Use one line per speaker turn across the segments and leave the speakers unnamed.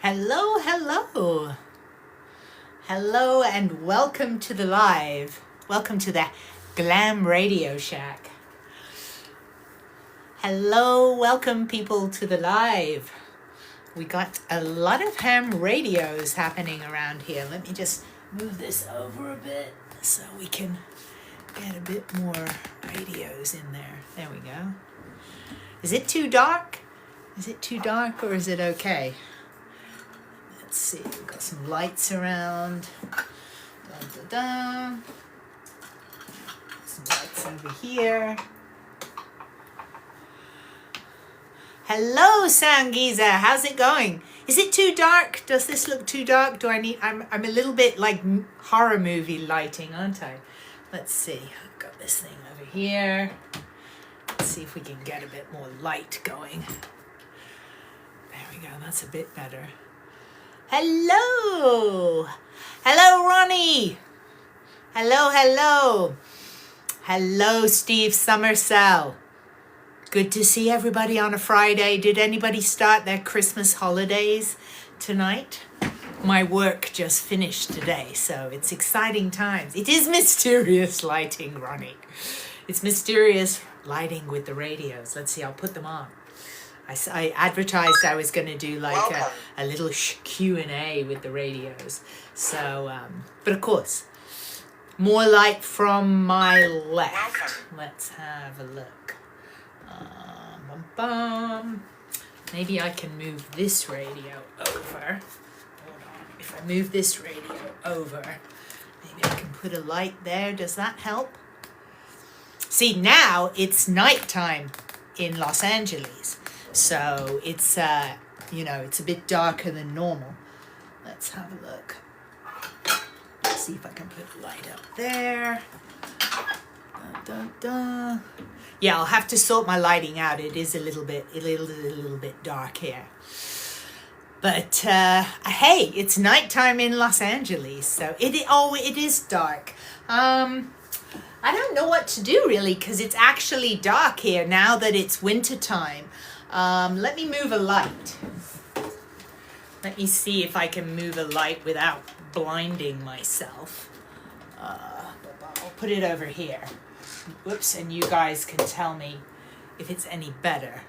Hello, hello. Hello and welcome to the live. Welcome to the Glam Radio Shack. Hello, welcome people to the live. We got a lot of ham radios happening around here. Let me just move this over a bit so we can get a bit more radios in there. There we go. Is it too dark? Is it too dark or is it okay? Let's see, we've got some lights around. Dun, dun, dun. Some lights over here. Hello, Sangeeza. How's it going? Is it too dark? Does this look too dark? Do I need? I'm a little bit like horror movie lighting, aren't I? Let's see. I've got this thing over here. Let's see if we can get a bit more light going. There we go. That's a bit better. Hello. Hello, Ronnie. Hello, hello. Hello, Steve Summersell. Good to see everybody on a Friday. Did anybody start their Christmas holidays tonight? My work just finished today, so it's exciting times. It is mysterious lighting, Ronnie. It's mysterious lighting with the radios. Let's see, I'll put them on. I advertised I was going to do like a little Q&A with the radios. So, but of course, more light from my left. Let's have a look. Bum, bum. Maybe I can move this radio over. Hold on. If I move this radio over, maybe I can put a light there. Does that help? See, now it's nighttime in Los Angeles. So it's, it's a bit darker than normal. Let's have a look. Let's see if I can put a light up there. Dun, dun, dun. Yeah, I'll have to sort my lighting out. It is a little bit dark here. But, hey, it's nighttime in Los Angeles. So it is dark. I don't know what to do really because it's actually dark here now that it's winter time. Let me move a light. Let me see if I can move a light without blinding myself. I'll put it over here. Whoops, and you guys can tell me if it's any better.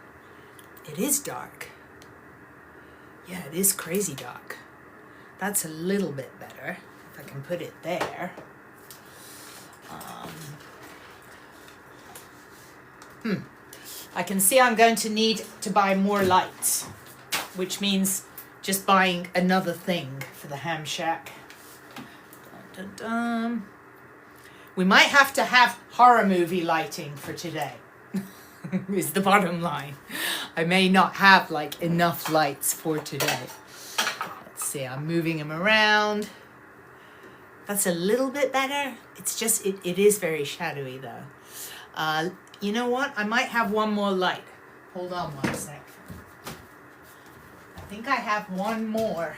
It is dark. Yeah, it is crazy dark. That's a little bit better. If I can put it there. I can see I'm going to need to buy more lights, which means just buying another thing for the ham shack. Dun, dun, dun. We might have to have horror movie lighting for today, is the bottom line. I may not have like enough lights for today. Let's see, I'm moving them around. That's a little bit better. It's just, it is very shadowy though. You know what? I might have one more light. Hold on one sec. I think I have one more.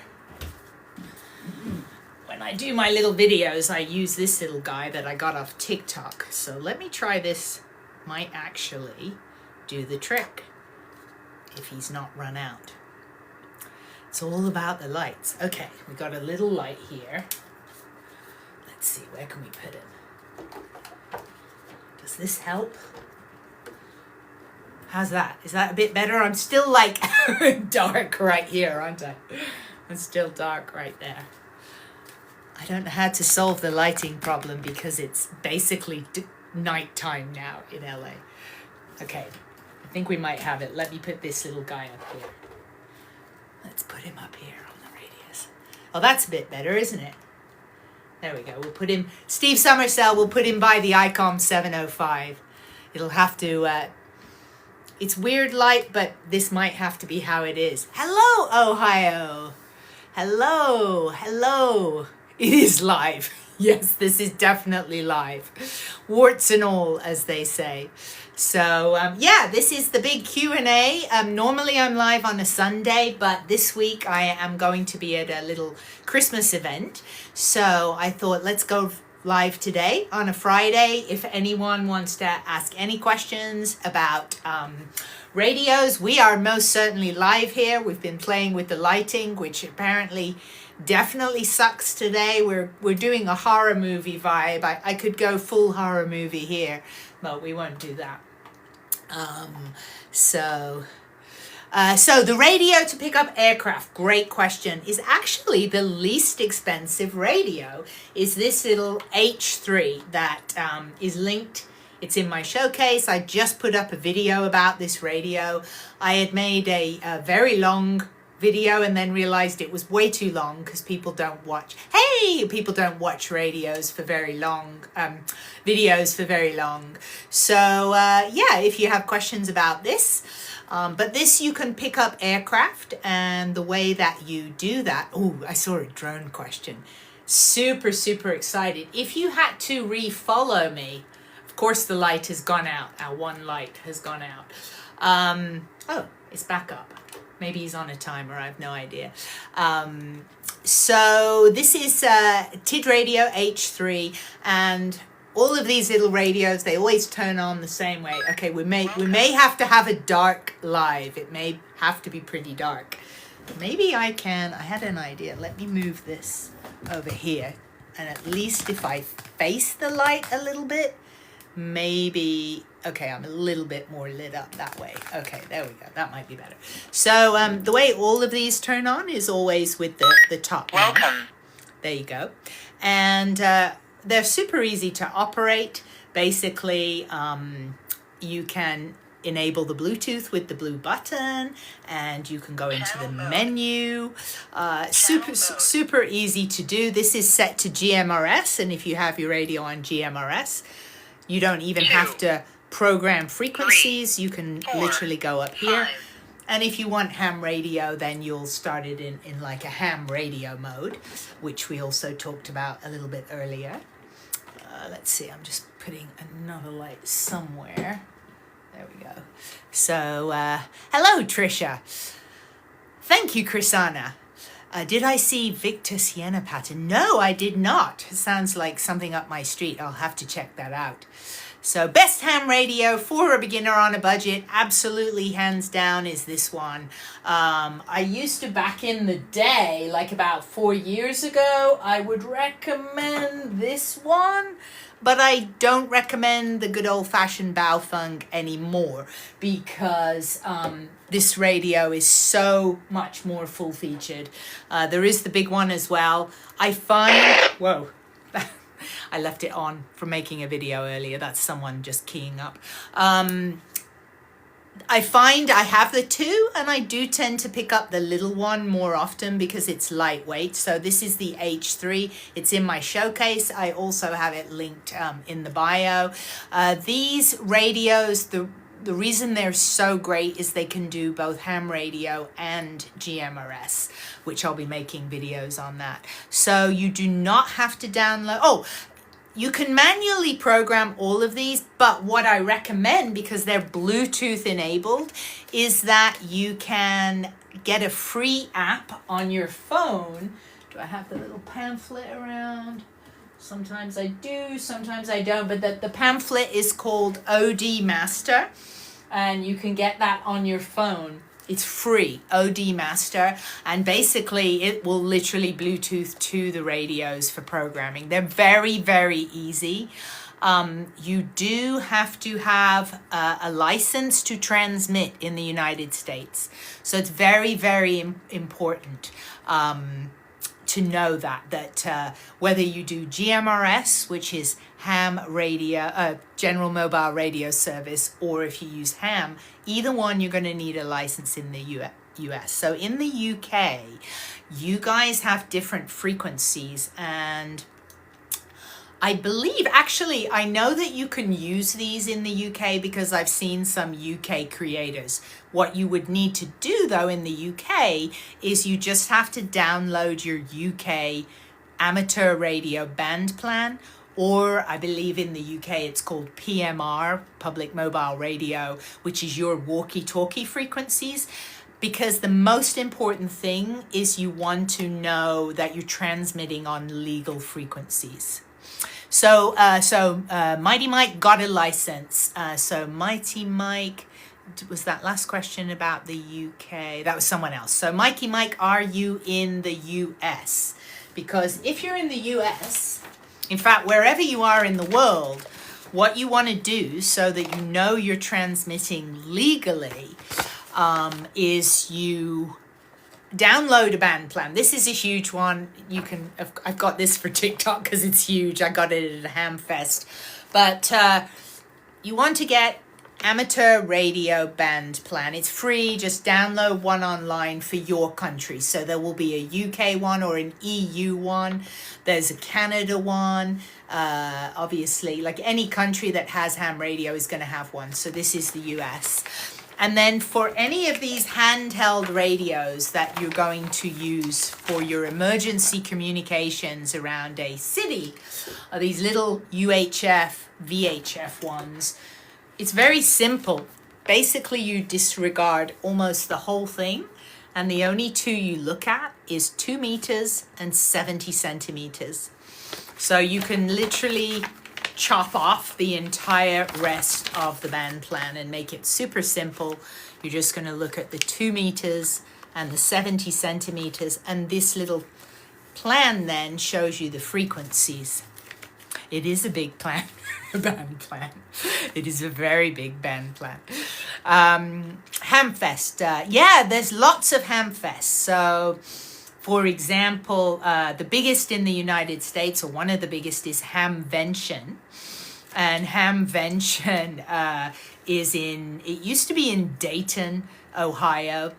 When I do my little videos, I use this little guy that I got off TikTok. So let me try this. Might actually do the trick if he's not run out. It's all about the lights. Okay, we got a little light here. Let's see, where can we put it? Does this help? How's that? Is that a bit better? I'm still like dark right here, aren't I? I'm still dark right there. I don't know how to solve the lighting problem because it's basically nighttime now in LA. Okay, I think we might have it. Let me put this little guy up here. Let's put him up here on the radius. Oh, that's a bit better, isn't it? There we go. We'll put him, Steve Summersell, we'll put him by the ICOM 705. It'll have to, it's weird light, but this might have to be how it is. Hello, Ohio. Hello, hello. It is live. Yes, this is definitely live. Warts and all, as they say. So, yeah, this is the big Q&A. Normally I'm live on a Sunday, but this week I am going to be at a little Christmas event. So I thought, let's go live today on a Friday. If anyone wants to ask any questions about radios, we are most certainly live here. We've been playing with the lighting, which apparently definitely sucks today. We're doing a horror movie vibe. I could go full horror movie here, but we won't do that. So the radio to pick up aircraft, great question, is actually the least expensive radio. Is this little H3 that is linked. It's in my showcase. I just put up a video about this radio. I had made a very long video and then realized it was way too long because people don't watch radios for very long, videos for very long. So yeah, if you have questions about this, but this you can pick up aircraft, and the way that you do that, oh, I saw a drone question. Super excited. If you had to refollow me, of course the light has gone out. Our one light has gone out. Oh, it's back up. Maybe he's on a timer, I have no idea. So this is TID Radio H3, and all of these little radios, they always turn on the same way. Okay, we may have to have a dark live. It may have to be pretty dark. Maybe I had an idea. Let me move this over here. And at least if I face the light a little bit, maybe, okay, I'm a little bit more lit up that way. Okay, there we go. That might be better. So the way all of these turn on is always with the top.
Welcome.
There you go. And they're super easy to operate. Basically, you can enable the Bluetooth with the blue button, and you can go into the menu. Super easy to do. This is set to GMRS, and if you have your radio on GMRS, you don't even have to program frequencies. You can literally go up here. And if you want ham radio, then you'll start it in like a ham radio mode, which we also talked about a little bit earlier. Let's see, I'm just putting another light somewhere. There we go. So, hello, Trisha. Thank you, Chrisana. Did I see Victor Sienna pattern? No, I did not. It sounds like something up my street. I'll have to check that out. So best ham radio for a beginner on a budget, absolutely hands down, is this one. I used to, back in the day, like about 4 years ago, I would recommend this one, but I don't recommend the good old-fashioned Baofeng anymore because this radio is so much more full-featured. There is the big one as well. I find, whoa, I left it on from making a video earlier. That's someone just keying up. I find I have the two, and I do tend to pick up the little one more often because it's lightweight. So this is the H3. It's in my showcase. I also have it linked in the bio. These radios, the reason they're so great is they can do both ham radio and GMRS, which I'll be making videos on that. So you do not have to download. Oh, you can manually program all of these, but what I recommend, because they're Bluetooth enabled, is that you can get a free app on your phone. Do I have the little pamphlet around? Sometimes I do, sometimes I don't, but the pamphlet is called OD Master, and you can get that on your phone. It's free, OD Master, and basically it will literally Bluetooth to the radios for programming. They're very easy. You do have to have a license to transmit in the United States. So it's very important to know that whether you do GMRS, which is ham radio, general mobile radio service, or if you use ham, either one, you're going to need a license in the US. So in the UK, you guys have different frequencies, and I believe, actually, I know that you can use these in the UK because I've seen some UK creators. What you would need to do, though, in the UK is you just have to download your UK amateur radio band plan, or I believe in the UK it's called PMR, Public Mobile Radio, which is your walkie-talkie frequencies. Because the most important thing is you want to know that you're transmitting on legal frequencies. Mighty Mike got a license. So Mighty Mike, was that last question about the UK? That was someone else. So Mikey Mike, are you in the US? Because if you're in the US, in fact, wherever you are in the world, what you want to do so that you know you're transmitting legally is you download a band plan. This is a huge one. I've got this for TikTok because it's huge. I got it at a Hamfest. But you want to get amateur radio band plan. It's free. Just download one online for your country. So there will be a UK one or an EU one. There's a Canada one. Obviously, like any country that has ham radio is going to have one. So this is the US. And then for any of these handheld radios that you're going to use for your emergency communications around a city, are these little UHF, VHF ones. It's very simple. Basically, you disregard almost the whole thing, and the only two you look at is 2 meters and 70 centimeters. So you can literally chop off the entire rest of the band plan and make it super simple. You're just going to look at the 2 meters and the 70 centimeters, and this little plan then shows you the frequencies. It is a big plan, band plan. It is a very big band plan. Hamfest, yeah, there's lots of Hamfests. So, for example, the biggest in the United States, or one of the biggest, is Hamvention. And Hamvention it used to be in Dayton, Ohio,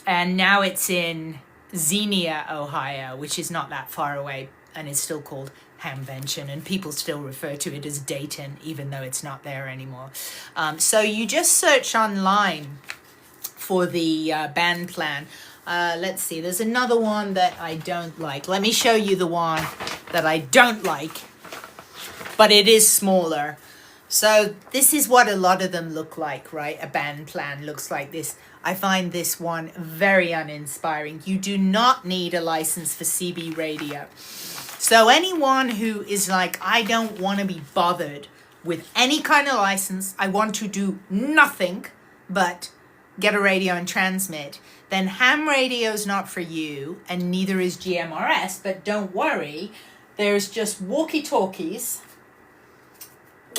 and now it's in Xenia, Ohio, which is not that far away, and it's still called Hamvention, and people still refer to it as Dayton, even though it's not there anymore. So you just search online for the band plan. Let's see, there's another one that I don't like. Let me show you the one that I don't like, but it is smaller. So this is what a lot of them look like, right? A band plan looks like this. I find this one very uninspiring. You do not need a license for CB radio. So anyone who is like, I don't want to be bothered with any kind of license, I want to do nothing but get a radio and transmit, then ham radio is not for you, and neither is GMRS. But don't worry, there's just walkie-talkies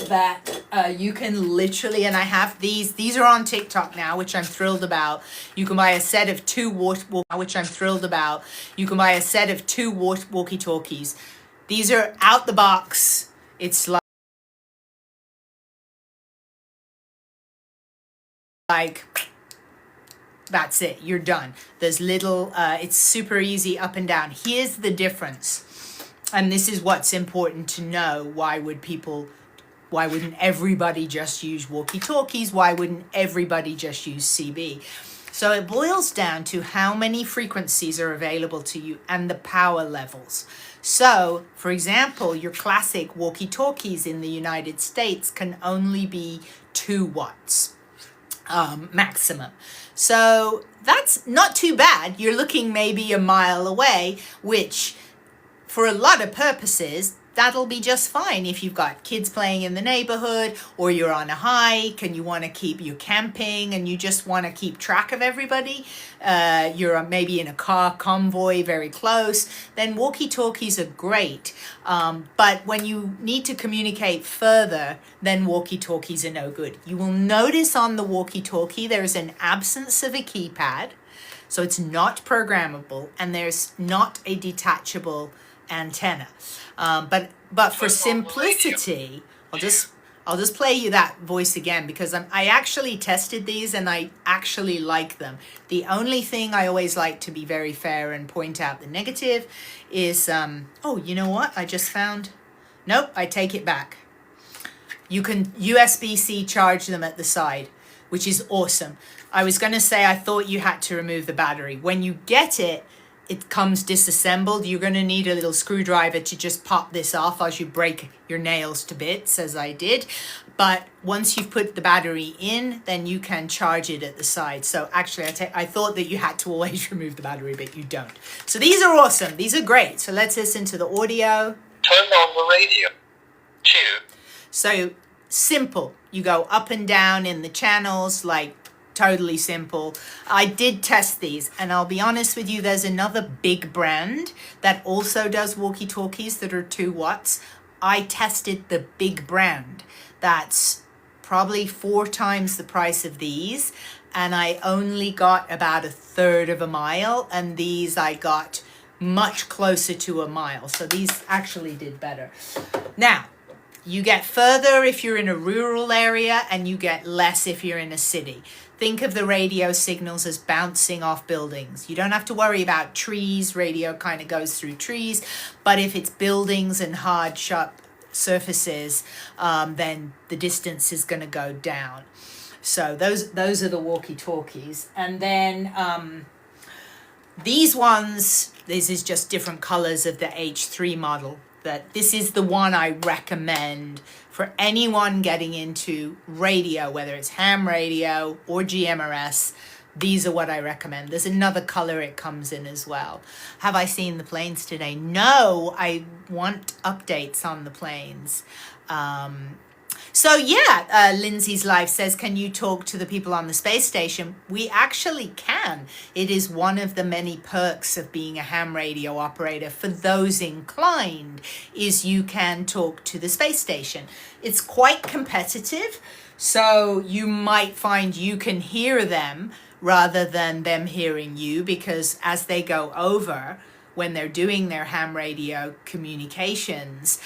that you can literally, and I have these are on TikTok now, which I'm thrilled about. You can buy a set of two walkie-talkies. These are out the box. It's like that's it, you're done. There's little, it's super easy up and down. Here's the difference, and this is what's important to know. Why wouldn't everybody just use walkie-talkies? Why wouldn't everybody just use CB? So it boils down to how many frequencies are available to you and the power levels. So, for example, your classic walkie-talkies in the United States can only be 2 watts maximum. So that's not too bad. You're looking maybe a mile away, which for a lot of purposes, that'll be just fine if you've got kids playing in the neighborhood, or you're on a hike and you want to you're camping and you just want to keep track of everybody. You're maybe in a car convoy very close, then walkie-talkies are great. But when you need to communicate further, then walkie-talkies are no good. You will notice on the walkie-talkie there's an absence of a keypad, so it's not programmable, and there's not a detachable antenna. But for simplicity, I'll just play you that voice again, because I actually tested these and I actually like them. The only thing I always like to be very fair and point out the negative is, oh, you know what? I just found, nope, I take it back. You can USB-C charge them at the side, which is awesome. I was going to say I thought you had to remove the battery. When you get it, it comes disassembled. You're going to need a little screwdriver to just pop this off as you break your nails to bits, as I did. But once you've put the battery in, then you can charge it at the side. So actually, I thought that you had to always remove the battery, but you don't. So these are awesome. These are great. So let's listen to the audio.
Turn on the radio. 2.
So simple. You go up and down in the channels, like totally simple. I did test these, and I'll be honest with you, there's another big brand that also does walkie-talkies that are 2 watts. I tested the big brand. That's probably 4 times the price of these, and I only got about 1/3 of a mile, and these I got much closer to a mile. So these actually did better. Now, you get further if you're in a rural area, and you get less if you're in a city. Think of the radio signals as bouncing off buildings. You don't have to worry about trees. Radio kind of goes through trees. But if it's buildings and hard, sharp surfaces, then the distance is going to go down. So those are the walkie-talkies. And then these ones, this is just different colors of the H3 model. That this is the one I recommend for anyone getting into radio, whether it's ham radio or GMRS. These are what I recommend. There's another color it comes in as well. Have I seen the planes today? No, I want updates on the planes. So yeah, Lindsay's Live says, can you talk to the people on the space station? We actually can. It is one of the many perks of being a ham radio operator. For those inclined, is you can talk to the space station. It's quite competitive, so you might find you can hear them rather than them hearing you, because as they go over, when they're doing their ham radio communications,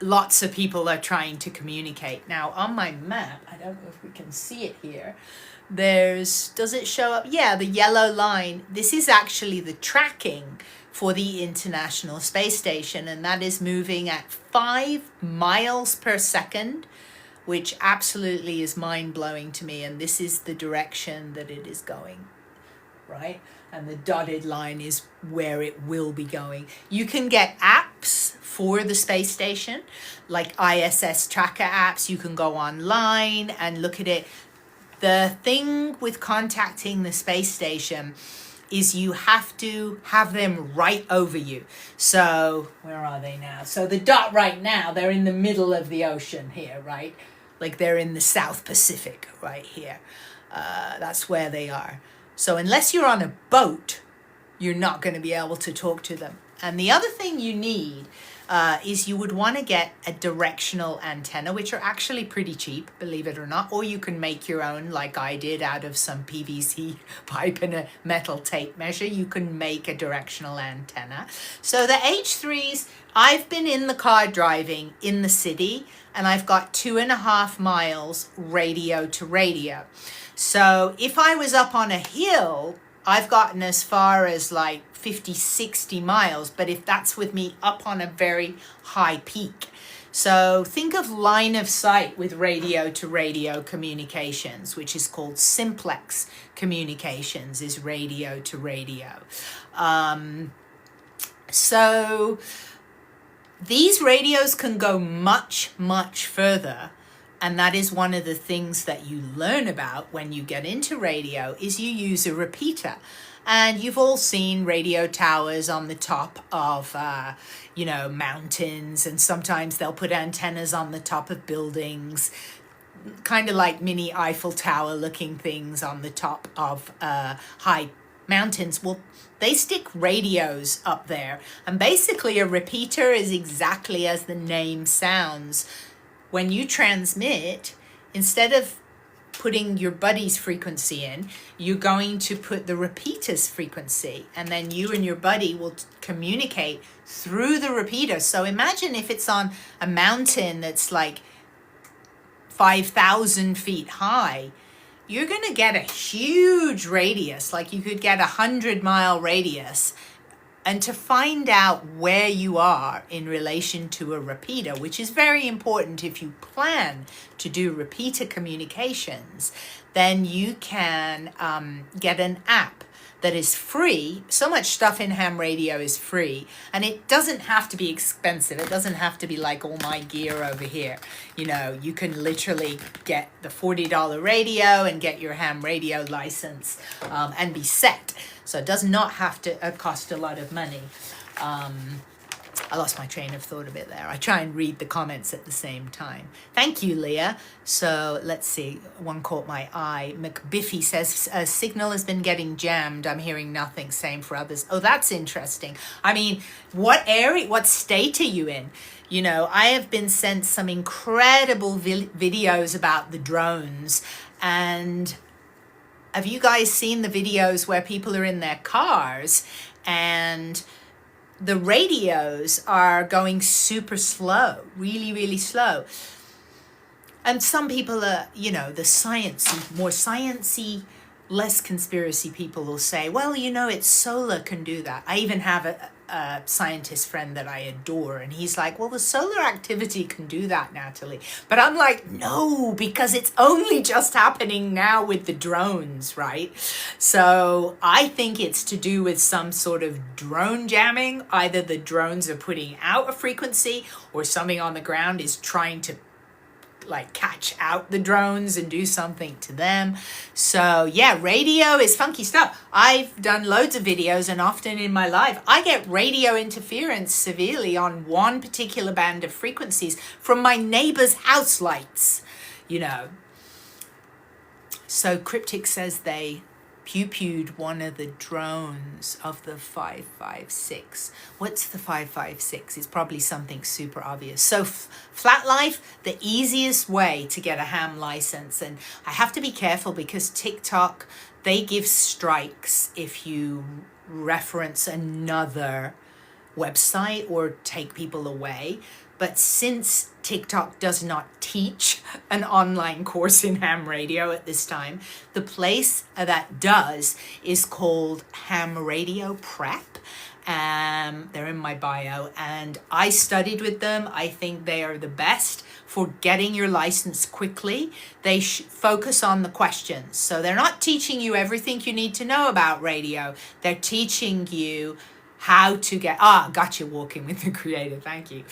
lots of people are trying to communicate. Now on my map, I don't know if we can see it here, does it show up? Yeah, the yellow line. This is actually the tracking for the International Space Station, and that is moving at 5 miles per second, which absolutely is mind-blowing to me. And this is the direction that it is going, right? And the dotted line is where it will be going. You can get apps for the space station, like ISS tracker apps. You can go online and look at it. The thing with contacting the space station is you have to have them right over you. So where are they now? So the dot right now, they're in the middle of the ocean here, right? Like they're in the South Pacific right here. That's where they are. So unless you're on a boat, you're not going to be able to talk to them. And the other thing you need is you would want to get a directional antenna, which are actually pretty cheap, believe it or not. Or you can make your own, like I did, out of some PVC pipe and a metal tape measure. You can make a directional antenna. So the H3s, I've been in the car driving in the city, and I've got 2.5 miles radio to radio. So if I was up on a hill, I've gotten as far as like 50, 60 miles, but if that's with me up on a very high peak. So think of line of sight with radio to radio communications, which is called simplex communications, is radio to radio. So these radios can go much, much further. And that is one of the things that you learn about when you get into radio, is you use a repeater. And you've all seen radio towers on the top of, mountains. And sometimes they'll put antennas on the top of buildings, kind of like mini Eiffel Tower looking things on the top of high mountains. Well, they stick radios up there. And basically a repeater is exactly as the name sounds. When you transmit, instead of putting your buddy's frequency in, you're going to put the repeater's frequency, and then you and your buddy will communicate through the repeater. So imagine if it's on a mountain that's like 5,000 feet high, you're going to get a huge radius, like you could get a 100-mile radius. And to find out where you are in relation to a repeater, which is very important if you plan to do repeater communications, then you can get an app that is free. So much stuff in ham radio is free, and it doesn't have to be expensive. It doesn't have to be like all my gear over here. You can literally get the $40 radio and get your ham radio license and be set. So it does not have to cost a lot of money. I lost my train of thought a bit there. I try and read the comments at the same time. Thank you, Leah. So let's see. One caught my eye. McBiffy says, signal has been getting jammed. I'm hearing nothing. Same for others. Oh, that's interesting. I mean, what area, what state are you in? You know, I have been sent some incredible videos about the drones. And have you guys seen the videos where people are in their cars and the radios are going super slow, really, really slow? And some people are, you know, the sciencey, more sciencey, less conspiracy people will say, well, you know, it's solar can do that. I even have a scientist friend that I adore, and he's like, well, the solar activity can do that, Natalie. But I'm like, no, because it's only just happening now with the drones, right? So I think it's to do with some sort of drone jamming. Either the drones are putting out a frequency or something on the ground is trying to like catch out the drones and do something to them. So yeah, radio is funky stuff. I've done loads of videos, and often in my life I get radio interference severely on one particular band of frequencies from my neighbor's house lights, you know. So Cryptic says they pew-pewed one of the drones of the 556. What's the 556? It's probably something super obvious. So Flat Life, the easiest way to get a ham license, and I have to be careful because TikTok, they give strikes if you reference another website or take people away. But since TikTok does not teach an online course in ham radio at this time, the place that does is called Ham Radio Prep. They're in my bio, and I studied with them. I think they are the best for getting your license quickly. They focus on the questions. So they're not teaching you everything you need to know about radio. They're teaching you how to get, got you walking with the creator, thank you.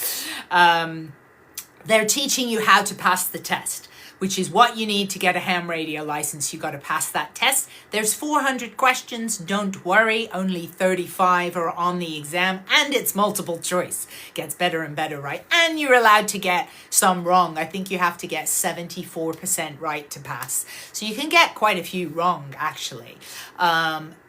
They're teaching you how to pass the test, which is what you need to get a ham radio license. You got to pass that test. There's 400 questions, don't worry, only 35 are on the exam, and it's multiple choice. Gets better and better, right? And you're allowed to get some wrong. I think you have to get 74% right to pass. So you can get quite a few wrong, actually.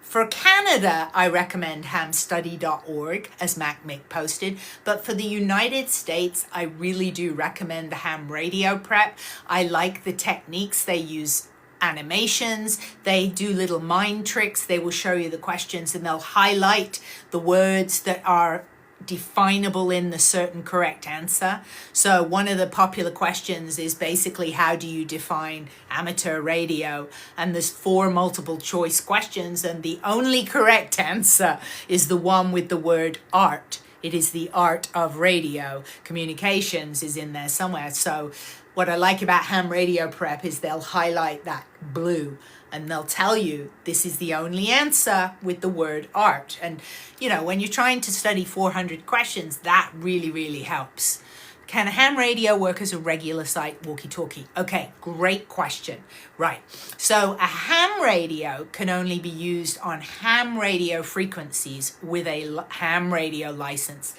For Canada, I recommend hamstudy.org, as Mac Mick posted. But for the United States, I really do recommend the Ham Radio Prep. I like the techniques. They use animations. They do little mind tricks. They will show you the questions and they'll highlight the words that are definable in the certain correct answer. So one of the popular questions is basically, how do you define amateur radio? And there's 4 multiple choice questions, and the only correct answer is the one with the word art. It is the art of radio. Communications is in there somewhere. So what I like about Ham Radio Prep is they'll highlight that blue and they'll tell you this is the only answer with the word art. And, you know, when you're trying to study 400 questions, that really, really helps. Can ham radio work as a regular site walkie-talkie? Okay, great question. Right, so a ham radio can only be used on ham radio frequencies with a ham radio license.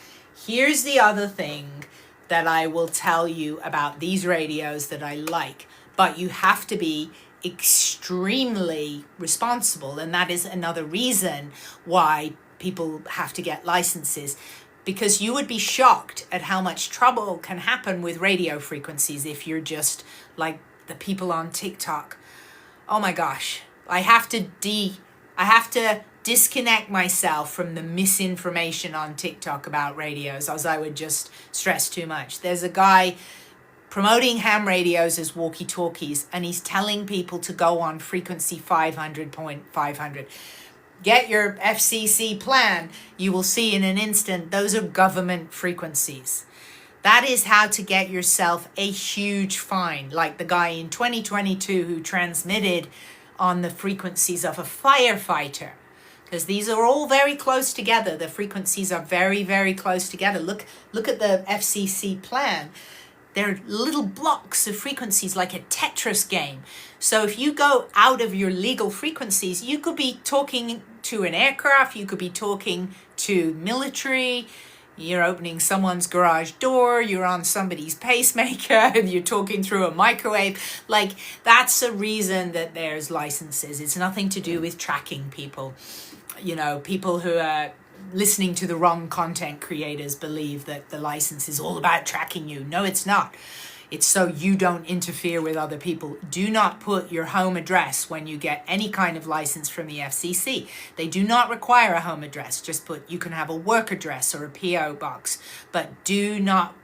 Here's the other thing that I will tell you about these radios that I like, but you have to be extremely responsible, and that is another reason why people have to get licenses, because you would be shocked at how much trouble can happen with radio frequencies if you're just like the people on TikTok. Oh my gosh, I have to disconnect myself from the misinformation on TikTok about radios, as I would just stress too much. There's a guy promoting ham radios as walkie-talkies, and he's telling people to go on frequency 500.500. Get your FCC plan. You will see in an instant those are government frequencies. That is how to get yourself a huge fine, like the guy in 2022 who transmitted on the frequencies of a firefighter, because these are all very close together. The frequencies are very, very close together. Look at the FCC plan. They're little blocks of frequencies, like a Tetris game. So if you go out of your legal frequencies, you could be talking to an aircraft, you could be talking to military, You're opening someone's garage door, you're on somebody's pacemaker, you're talking through a microwave. Like, that's a reason that there's licenses. It's nothing to do with tracking people. You know, people who are listening to the wrong content creators believe that the license is all about tracking you. No, it's not. It's so you don't interfere with other people. Do not put your home address when you get any kind of license from the FCC. They do not require a home address. Just put, you can have a work address or a PO box, but do not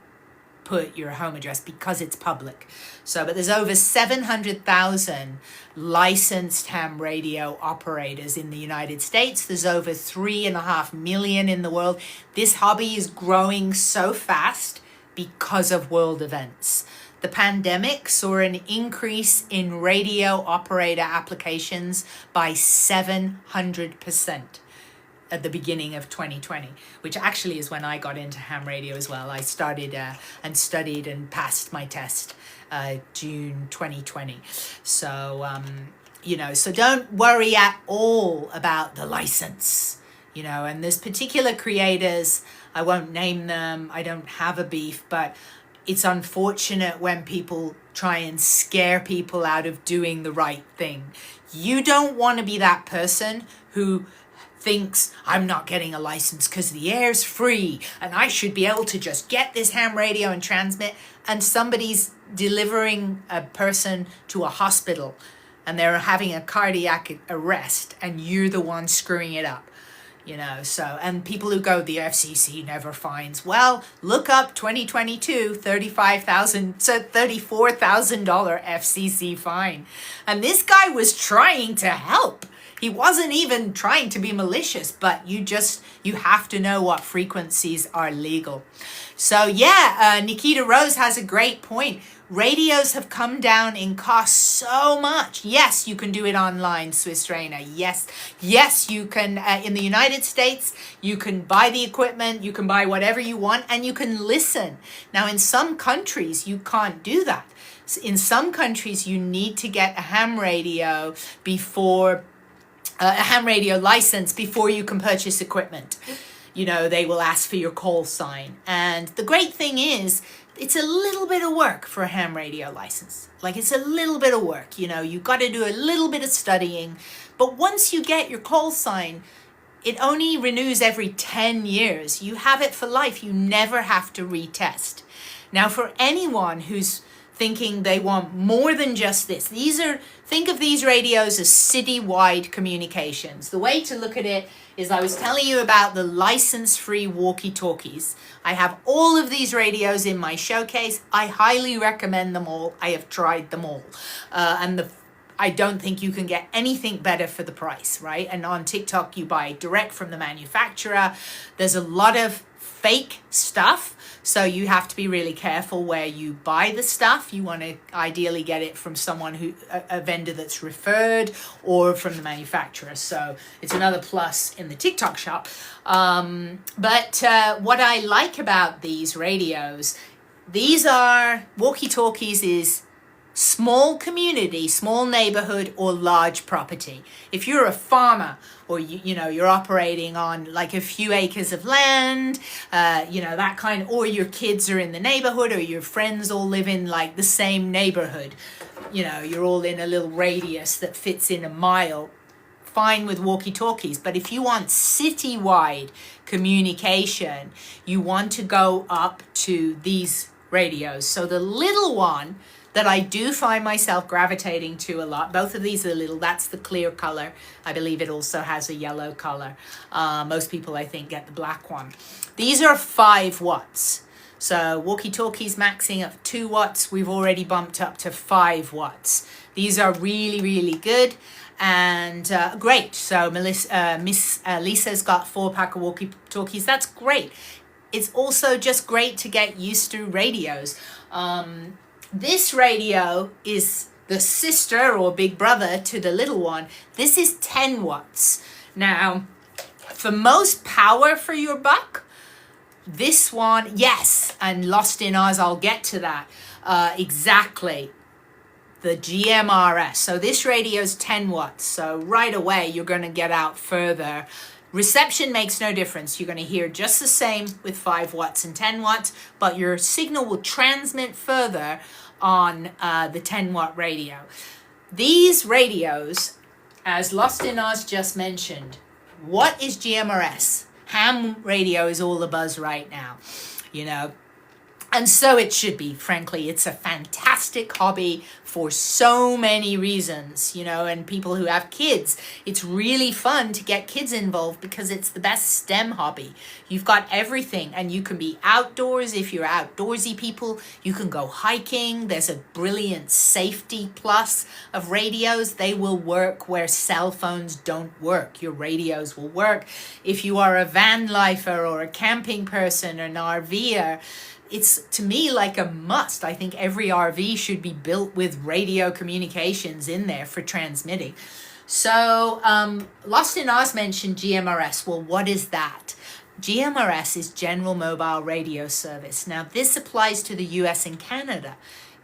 put your home address because it's public. So, but there's over 700,000 licensed ham radio operators in the United States. There's over 3.5 million in the world. This hobby is growing so fast because of world events. The pandemic saw an increase in radio operator applications by 700% at the beginning of 2020, which actually is when I got into ham radio as well. I started and studied and passed my test June 2020. So, you know, so don't worry at all about the license, you know, and there's particular creators, I won't name them, I don't have a beef, but it's unfortunate when people try and scare people out of doing the right thing. You don't want to be that person who thinks, I'm not getting a license because the air's free and I should be able to just get this ham radio and transmit, and somebody's delivering a person to a hospital and they're having a cardiac arrest and you're the one screwing it up. You know, so, and people who go, the FCC never fines. Well, look up 2022, $34,000 FCC fine. And this guy was trying to help. He wasn't even trying to be malicious, but you have to know what frequencies are legal. So yeah, Nikita Rose has a great point. Radios have come down in cost so much. Yes, you can do it online, Swiss Trainer. Yes, you can, in the United States, you can buy the equipment, you can buy whatever you want, and you can listen. Now, in some countries, you can't do that. In some countries, you need to get a ham radio before, a ham radio license before you can purchase equipment. You know, they will ask for your call sign. And the great thing is, it's a little bit of work for a ham radio license. Like, it's a little bit of work, you know, you got to do a little bit of studying. But once you get your call sign, it only renews every 10 years. You have it for life. You never have to retest. Now, for anyone who's thinking they want more than just this, think of these radios as citywide communications. The way to look at it is, I was telling you about the license-free walkie-talkies. I have all of these radios in my showcase. I highly recommend them all. I have tried them all. I don't think you can get anything better for the price, right? And on TikTok, you buy direct from the manufacturer. There's a lot of fake stuff, so you have to be really careful where you buy the stuff. You want to ideally get it from someone a vendor that's referred, or from the manufacturer. So it's another plus in the TikTok shop. But what I like about these radios, these are walkie-talkies, is small community, small neighborhood, or large property. If you're a farmer, or you're operating on like a few acres of land, that kind, or your kids are in the neighborhood, or your friends all live in like the same neighborhood, you're all in a little radius that fits in a mile, fine with walkie-talkies. But if you want citywide communication, you want to go up to these radios. So the little one that I do find myself gravitating to a lot, both of these are little, that's the clear color. I believe it also has a yellow color. Most people, I think, get the black one. These are 5 watts. So walkie-talkies maxing at 2 watts. We've already bumped up to 5 watts. These are really, really good and great. So Miss Lisa's got 4-pack of walkie-talkies. That's great. It's also just great to get used to radios. This radio is the sister or big brother to the little one. This is 10 watts. Now, for most power for your buck, this one, yes, and Lost in Oz, I'll get to that. Exactly. The GMRS. So this radio is 10 watts. So right away, you're going to get out further Reception makes no difference. You're going to hear just the same with 5 watts and 10 watts, but your signal will transmit further on the 10 watt radio. These radios, as Lost in Oz just mentioned, what is GMRS? Ham radio is all the buzz right now, you know. And so it should be, frankly. It's a fantastic hobby for so many reasons, you know, and people who have kids, it's really fun to get kids involved because it's the best STEM hobby. You've got everything, and you can be outdoors if you're outdoorsy people. You can go hiking. There's a brilliant safety plus of radios. They will work where cell phones don't work. Your radios will work. If you are a van lifer or a camping person or an RVer, it's, to me, like a must. I think every RV should be built with radio communications in there for transmitting. So Lost in Oz mentioned GMRS. Well, what is that? GMRS is General Mobile Radio Service. Now, this applies to the US and Canada.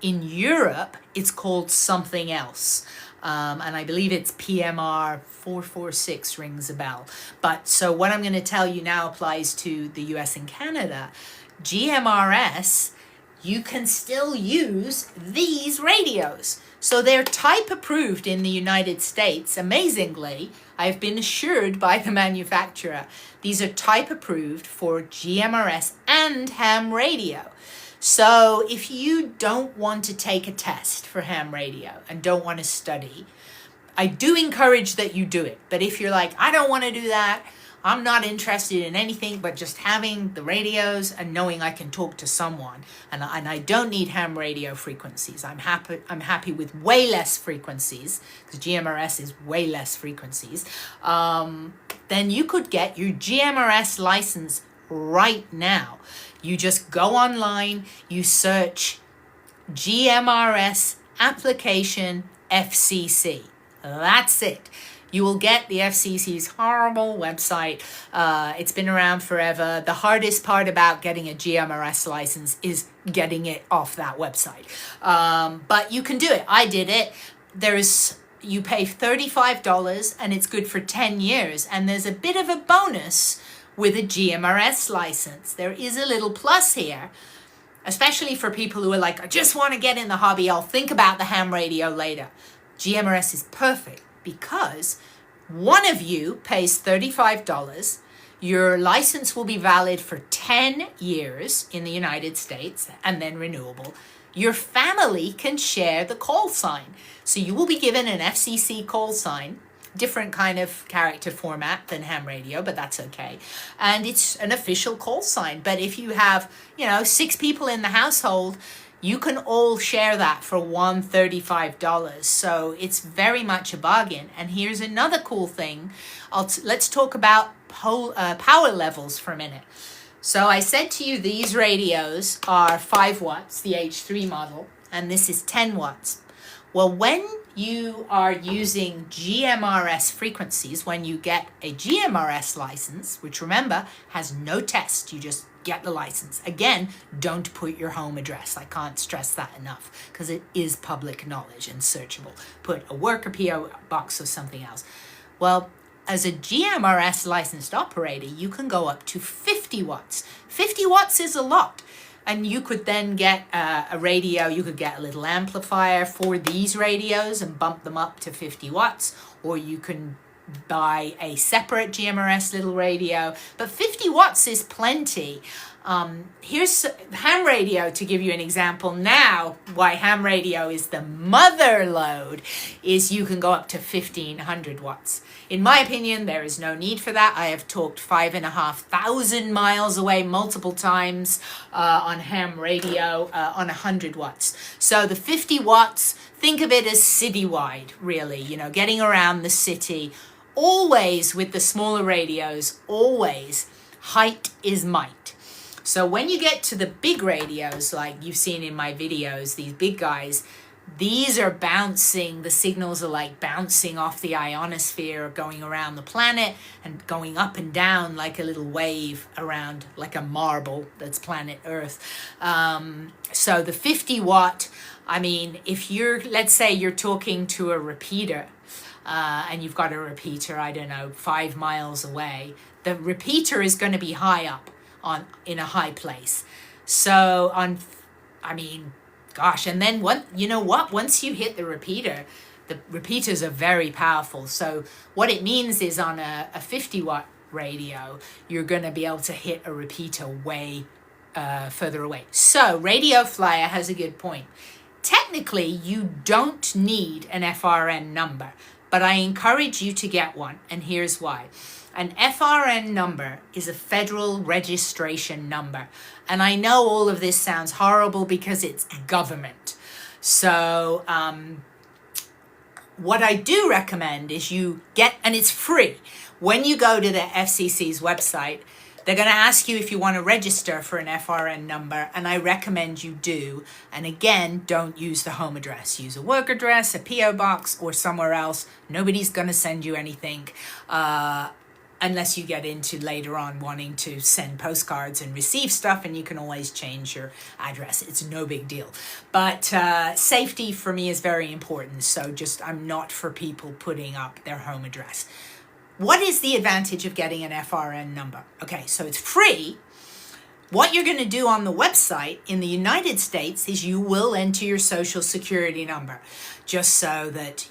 In Europe, it's called something else. And I believe it's PMR 446 rings a bell. But so what I'm going to tell you now applies to the US and Canada. GMRS, you can still use these radios. So they're type approved in the United States. Amazingly, I've been assured by the manufacturer, these are type approved for GMRS and ham radio. So if you don't want to take a test for ham radio and don't want to study, I do encourage that you do it. But if you're like, I don't want to do that, I'm not interested in anything but just having the radios and knowing I can talk to someone, and I don't need ham radio frequencies. I'm happy with way less frequencies, because GMRS is way less frequencies. Then you could get your GMRS license right now. You just go online, you search GMRS application FCC. That's it. You will get the FCC's horrible website. It's been around forever. The hardest part about getting a GMRS license is getting it off that website. But you can do it. I did it. You pay $35 and it's good for 10 years. And there's a bit of a bonus with a GMRS license. There is a little plus here, especially for people who are like, I just want to get in the hobby. I'll think about the ham radio later. GMRS is perfect, because one of you pays $35, your license will be valid for 10 years in the United States and then renewable. Your family can share the call sign. So you will be given an FCC call sign, different kind of character format than ham radio, but that's okay. And it's an official call sign. But if you have, 6 people in the household, you can all share that for $135. So it's very much a bargain. And here's another cool thing. Let's talk about power levels for a minute. So I said to you, these radios are 5 watts, the H3 model, and this is 10 watts. Well, when you are using GMRS frequencies, when you get a GMRS license, which remember has no test, you just get the license. Again, don't put your home address. I can't stress that enough, because it is public knowledge and searchable. Put a worker PO box or something else. Well, as a GMRS licensed operator, you can go up to 50 watts. 50 watts is a lot. And you could then get a radio, you could get a little amplifier for these radios and bump them up to 50 watts, or you can buy a separate GMRS little radio. But 50 watts is plenty. Here's ham radio to give you an example. Now, why ham radio is the mother load is you can go up to 1500 watts. In my opinion, there is no need for that. I have talked 5,500 miles away multiple times on ham radio on 100 watts. So the 50 watts, think of it as citywide, really, getting around the city. Always with the smaller radios, always height is might. So when you get to the big radios, like you've seen in my videos, these big guys, these are bouncing, the signals are like bouncing off the ionosphere, going around the planet and going up and down like a little wave around like a marble that's planet Earth. So the 50 watt, if let's say you're talking to a repeater, and you've got a repeater, I don't know, 5 miles away, the repeater is going to be high up in a high place. So gosh, and then once you hit the repeaters are very powerful. So what it means is on a 50 watt radio, you're going to be able to hit a repeater way further away. So Radio Flyer has a good point. Technically, you don't need an FRN number, but I encourage you to get one, and here's why. An FRN number is a federal registration number. And I know all of this sounds horrible because it's government. So what I do recommend is you get, and it's free. When you go to the FCC's website, they're going to ask you if you want to register for an FRN number, and I recommend you do. And again, don't use the home address. Use a work address, a P.O. box, or somewhere else. Nobody's going to send you anything unless you get into later on wanting to send postcards and receive stuff, and you can always change your address. It's no big deal. But safety for me is very important, so I'm not for people putting up their home address. What is the advantage of getting an FRN number? Okay, so it's free. What you're going to do on the website in the United States is you will enter your social security number, just so that,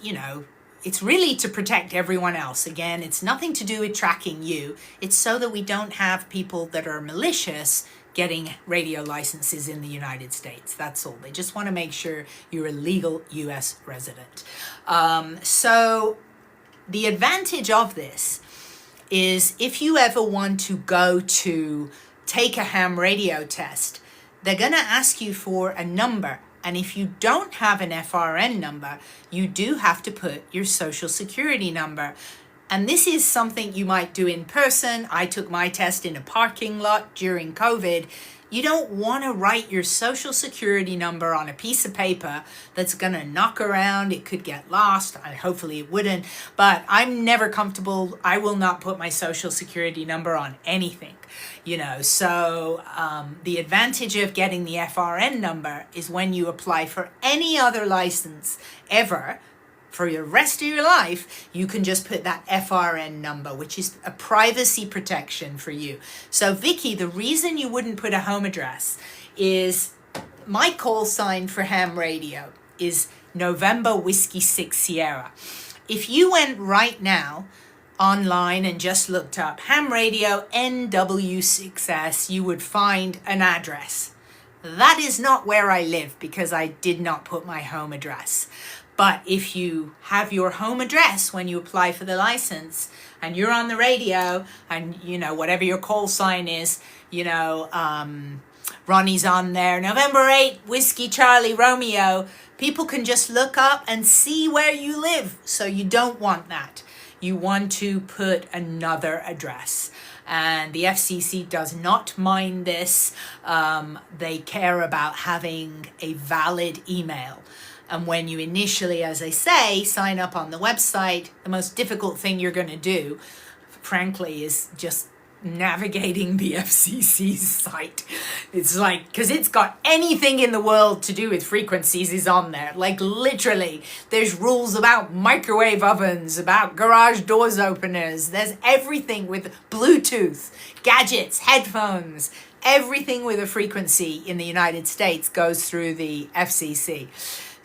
it's really to protect everyone else. Again, it's nothing to do with tracking you. It's so that we don't have people that are malicious getting radio licenses in the United States. That's all. They just want to make sure you're a legal U.S. resident. So the advantage of this is if you ever want to go to take a ham radio test, they're going to ask you for a number. And if you don't have an FRN number, you do have to put your social security number. And this is something you might do in person. I took my test in a parking lot during COVID. You don't want to write your social security number on a piece of paper that's going to knock around. It could get lost. Hopefully it wouldn't. But I'm never comfortable. I will not put my social security number on anything. So the advantage of getting the FRN number is when you apply for any other license ever, for the rest of your life, you can just put that FRN number, which is a privacy protection for you. So Vicky, the reason you wouldn't put a home address is my call sign for ham radio is November Whiskey 6 Sierra. If you went right now online and just looked up ham radio NW6S, you would find an address. That is not where I live because I did not put my home address. But if you have your home address when you apply for the license and you're on the radio and, whatever your call sign is, Ronnie's on there, November 8, Whiskey Charlie Romeo, people can just look up and see where you live. So you don't want that. You want to put another address. And the FCC does not mind this. They care about having a valid email. And when you initially, as I say, sign up on the website, the most difficult thing you're going to do, frankly, is just navigating the FCC's site. It's like, because it's got anything in the world to do with frequencies is on there. Like literally, there's rules about microwave ovens, about garage doors openers. There's everything with Bluetooth, gadgets, headphones. Everything with a frequency in the United States goes through the FCC.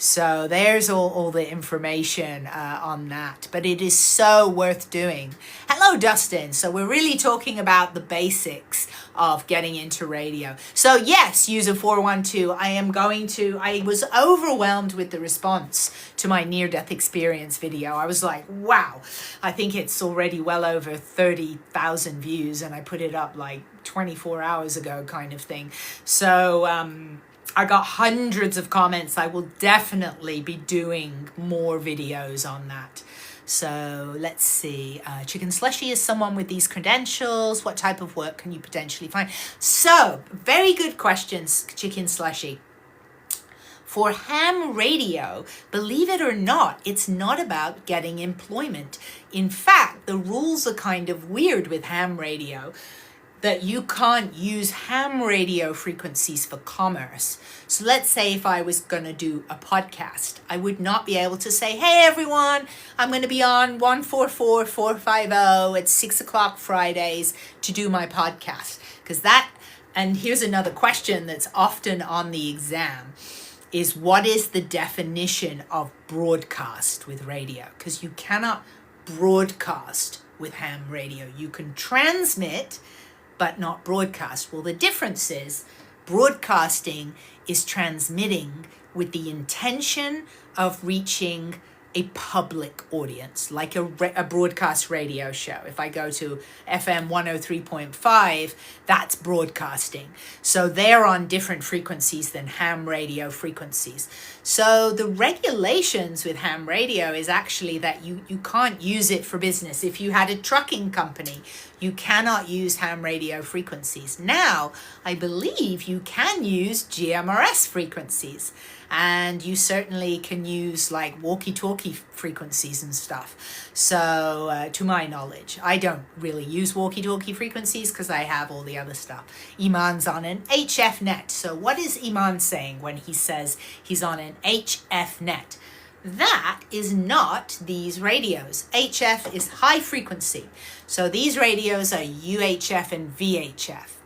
So there's all the information on that. But it is so worth doing. Hello, Dustin. So we're really talking about the basics of getting into radio. So yes, user 412, I was overwhelmed with the response to my near-death experience video. I was like, wow, I think it's already well over 30,000 views, and I put it up like 24 hours ago kind of thing. So I got hundreds of comments. I will definitely be doing more videos on that. So let's see. Chicken Slushy is someone with these credentials. What type of work can you potentially find? So very good questions, Chicken Slushy. For ham radio, believe it or not, it's not about getting employment. In fact, the rules are kind of weird with ham radio. that you can't use ham radio frequencies for commerce. So let's say if I was going to do a podcast, I would not be able to say, hey everyone, I'm going to be on 144.450 at 6 o'clock Fridays to do my podcast. Because that, and here's another question that's often on the exam, is what is the definition of broadcast with radio? Because you cannot broadcast with ham radio. You can transmit, but not broadcast. Well, the difference is broadcasting is transmitting with the intention of reaching a public audience, like a broadcast radio show. If I go to FM 103.5, that's broadcasting. So they're on different frequencies than ham radio frequencies. So the regulations with ham radio is actually that you can't use it for business. If you had a trucking company, you cannot use ham radio frequencies. Now, I believe you can use GMRS frequencies. And you certainly can use like walkie-talkie frequencies and stuff. So to my knowledge, I don't really use walkie-talkie frequencies because I have all the other stuff. Iman's on an HF net. So what is Iman saying when he says he's on an HF net? That is not these radios. HF is high frequency. So these radios are UHF and VHF.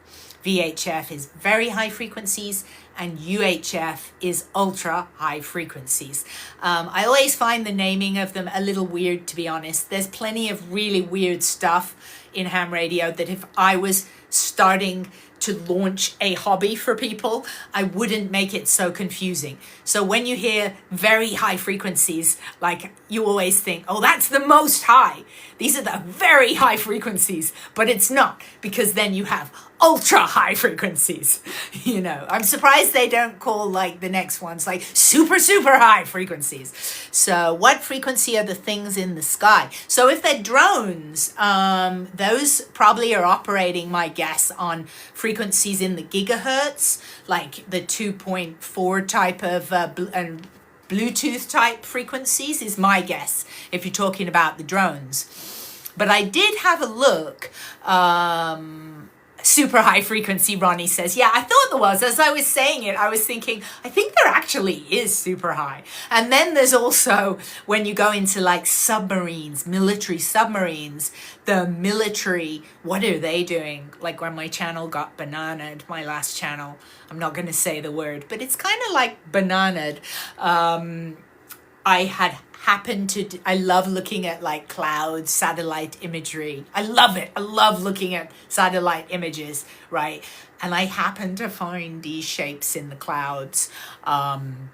VHF is very high frequencies and UHF is ultra high frequencies. I always find the naming of them a little weird, to be honest. There's plenty of really weird stuff in ham radio that if I was starting to launch a hobby for people, I wouldn't make it so confusing. So when you hear very high frequencies, like you always think, oh, that's the most high. These are the very high frequencies, but it's not, because then you have ultra high frequencies. You know, I'm surprised they don't call like the next ones like super, super high frequencies. So what frequency are the things in the sky? So if they're drones, those probably are operating, my guess, on frequencies in the gigahertz, like the 2.4 type of and Bluetooth type frequencies is my guess, if you're talking about the drones. But I did have a look. Super high frequency, Ronnie says. Yeah, I thought there was. As I was saying it, I was thinking, I think there actually is super high. And then there's also, when you go into like submarines, military submarines, the military, what are they doing? Like when my channel got bananaed, my last channel, I'm not going to say the word, but it's kind of like bananaed. I had happened to, I love looking at like clouds, satellite imagery. I love it. I love looking at satellite images, right? And I happened to find these shapes in the clouds. And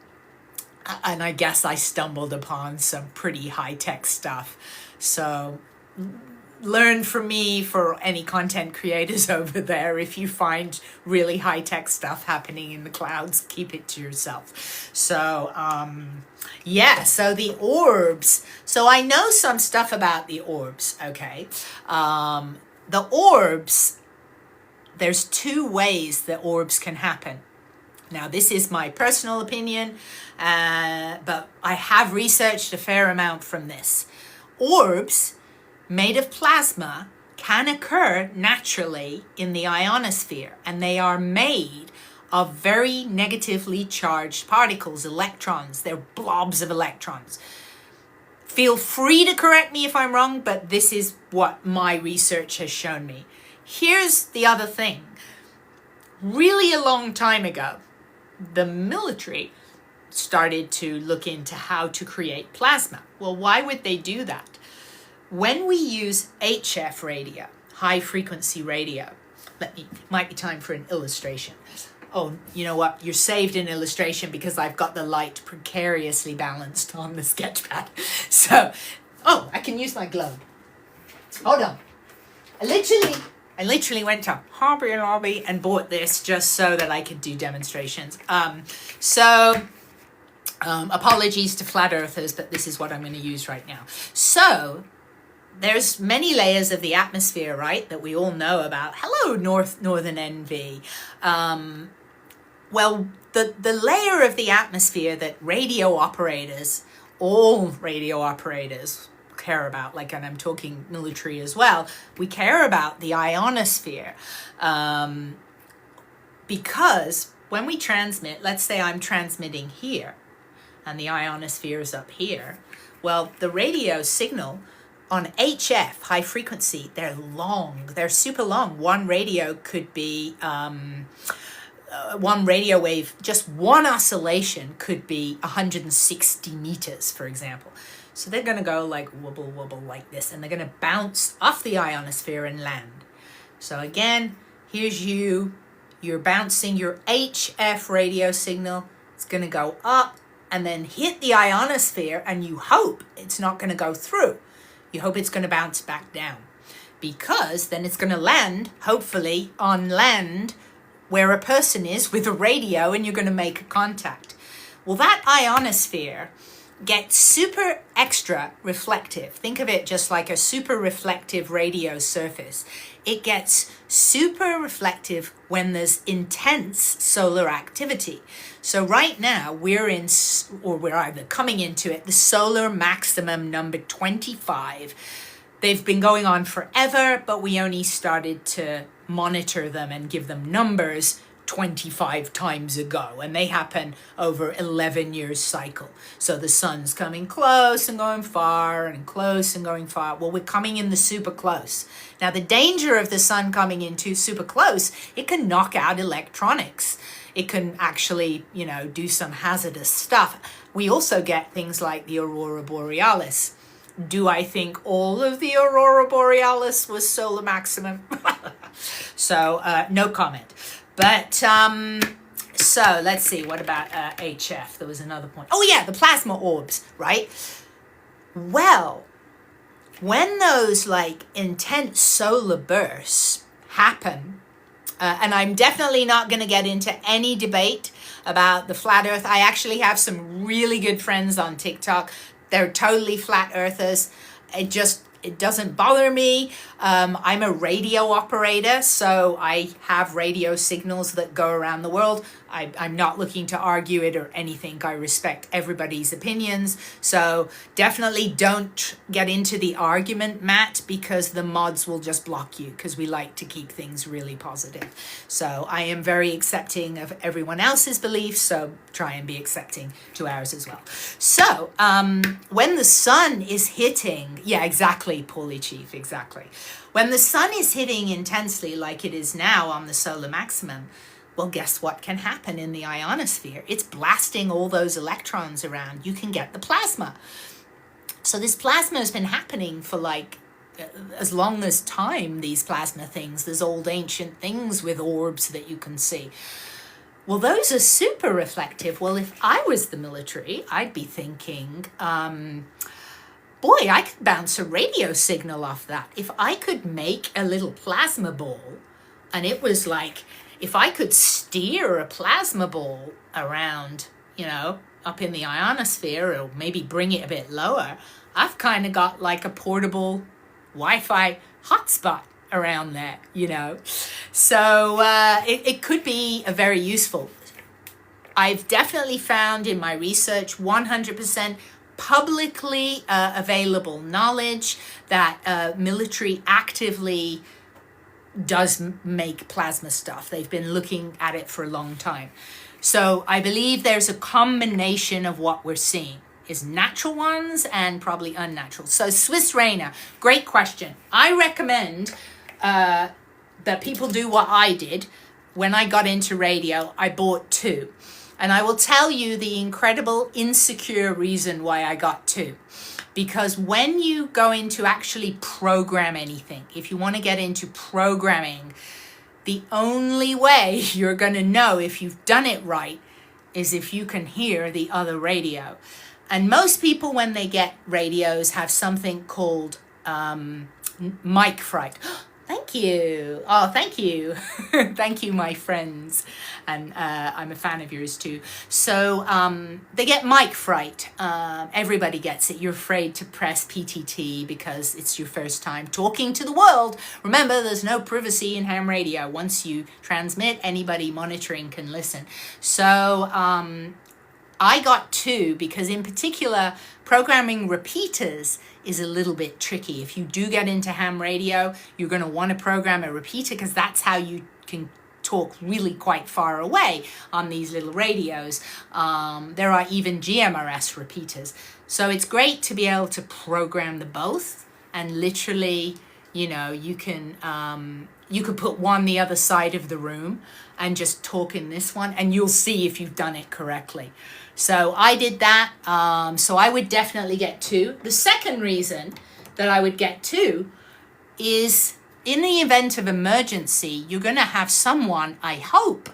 I guess I stumbled upon some pretty high-tech stuff. So learn from me, for any content creators over there. If you find really high-tech stuff happening in the clouds, keep it to yourself. So, yeah, so the orbs. So I know some stuff about the orbs, okay? The orbs, there's two ways that orbs can happen. Now, this is my personal opinion, but I have researched a fair amount from this. Orbs made of plasma can occur naturally in the ionosphere, and they are made of very negatively charged particles, electrons. They're blobs of electrons. Feel free to correct me if I'm wrong, but this is what my research has shown me. Here's the other thing. Really a long time ago, the military started to look into how to create plasma. Well, why would they do that? When we use HF radio, high frequency radio, might be time for an illustration. Oh, you know what? You're saved in illustration because I've got the light precariously balanced on the sketchpad. So, oh, I can use my globe. Hold on. I literally went to Hobby Lobby and bought this just so that I could do demonstrations. Apologies to flat earthers, but this is what I'm going to use right now. So, there's many layers of the atmosphere, right, that we all know about. Hello, Northern Envy. Well, the layer of the atmosphere that radio operators, all radio operators, care about, like, and I'm talking military as well, we care about the ionosphere. Because when we transmit, let's say I'm transmitting here, and the ionosphere is up here, well, the radio signal on HF, high frequency, they're long, they're super long. One radio could be, one radio wave, just one oscillation could be 160 meters, for example. So they're gonna go like wobble, wobble like this, and they're gonna bounce off the ionosphere and land. So again, here's you're bouncing your HF radio signal. It's gonna go up and then hit the ionosphere, and you hope it's not gonna go through. You hope it's gonna bounce back down, because then it's gonna land, hopefully, on land where a person is with a radio, and you're gonna make a contact. Well, that ionosphere gets super extra reflective. Think of it just like a super reflective radio surface. It gets super reflective when there's intense solar activity. So right now we're either coming into it, the solar maximum number 25. They've been going on forever, but we only started to monitor them and give them numbers 25 times ago, and they happen over 11 years cycle. So the sun's coming close and going far, and close and going far. Well, we're coming in the super close. Now, the danger of the sun coming into super close, it can knock out electronics. It can actually, do some hazardous stuff. We also get things like the aurora borealis. Do I think all of the aurora borealis was solar maximum? So, no comment. But, so let's see, what about HF? There was another point. Oh yeah, the plasma orbs, right? Well, when those like intense solar bursts happen, and I'm definitely not going to get into any debate about the flat earth. I actually have some really good friends on TikTok. They're totally flat earthers. It doesn't bother me. I'm a radio operator, so I have radio signals that go around the world. I'm not looking to argue it or anything. I respect everybody's opinions. So definitely don't get into the argument, Matt, because the mods will just block you, because we like to keep things really positive. So I am very accepting of everyone else's beliefs, so try and be accepting to ours as well. So when the sun is hitting, yeah, exactly, Paulie Chief, exactly. When the sun is hitting intensely like it is now on the solar maximum, well, guess what can happen in the ionosphere? It's blasting all those electrons around. You can get the plasma. So this plasma has been happening for like as long as time, these plasma things. There's old ancient things with orbs that you can see. Well, those are super reflective. Well, if I was the military, I'd be thinking, boy, I could bounce a radio signal off that. If I could make a little plasma ball, and it was like, if I could steer a plasma ball around, up in the ionosphere, or maybe bring it a bit lower, I've kind of got like a portable Wi-Fi hotspot around there, So it could be a very useful. I've definitely found in my research 100% publicly available knowledge that military actively does make plasma stuff. They've been looking at it for a long time. So I believe there's a combination of what we're seeing is natural ones and probably unnatural. So Swiss Rainer, great question. I recommend that people do what I did. When I got into radio, I bought 2. And I will tell you the incredible insecure reason why I got 2. Because when you go into actually program anything, if you want to get into programming, the only way you're going to know if you've done it right is if you can hear the other radio. And most people, when they get radios, have something called mic fright. Thank you. Oh, thank you. Thank you, my friends. And I'm a fan of yours too. So they get mic fright. Everybody gets it. You're afraid to press PTT because it's your first time talking to the world. Remember, there's no privacy in ham radio. Once you transmit, anybody monitoring can listen. So I got 2 because in particular, programming repeaters is a little bit tricky. If you do get into ham radio, you're going to want to program a repeater because that's how you can talk really quite far away on these little radios. There are even GMRS repeaters. So it's great to be able to program the both, and literally, you know, you could put one the other side of the room and just talk in this one, and you'll see if you've done it correctly. So I did that. So I would definitely get 2. The second reason that I would get 2 is in the event of emergency, you're going to have someone, I hope,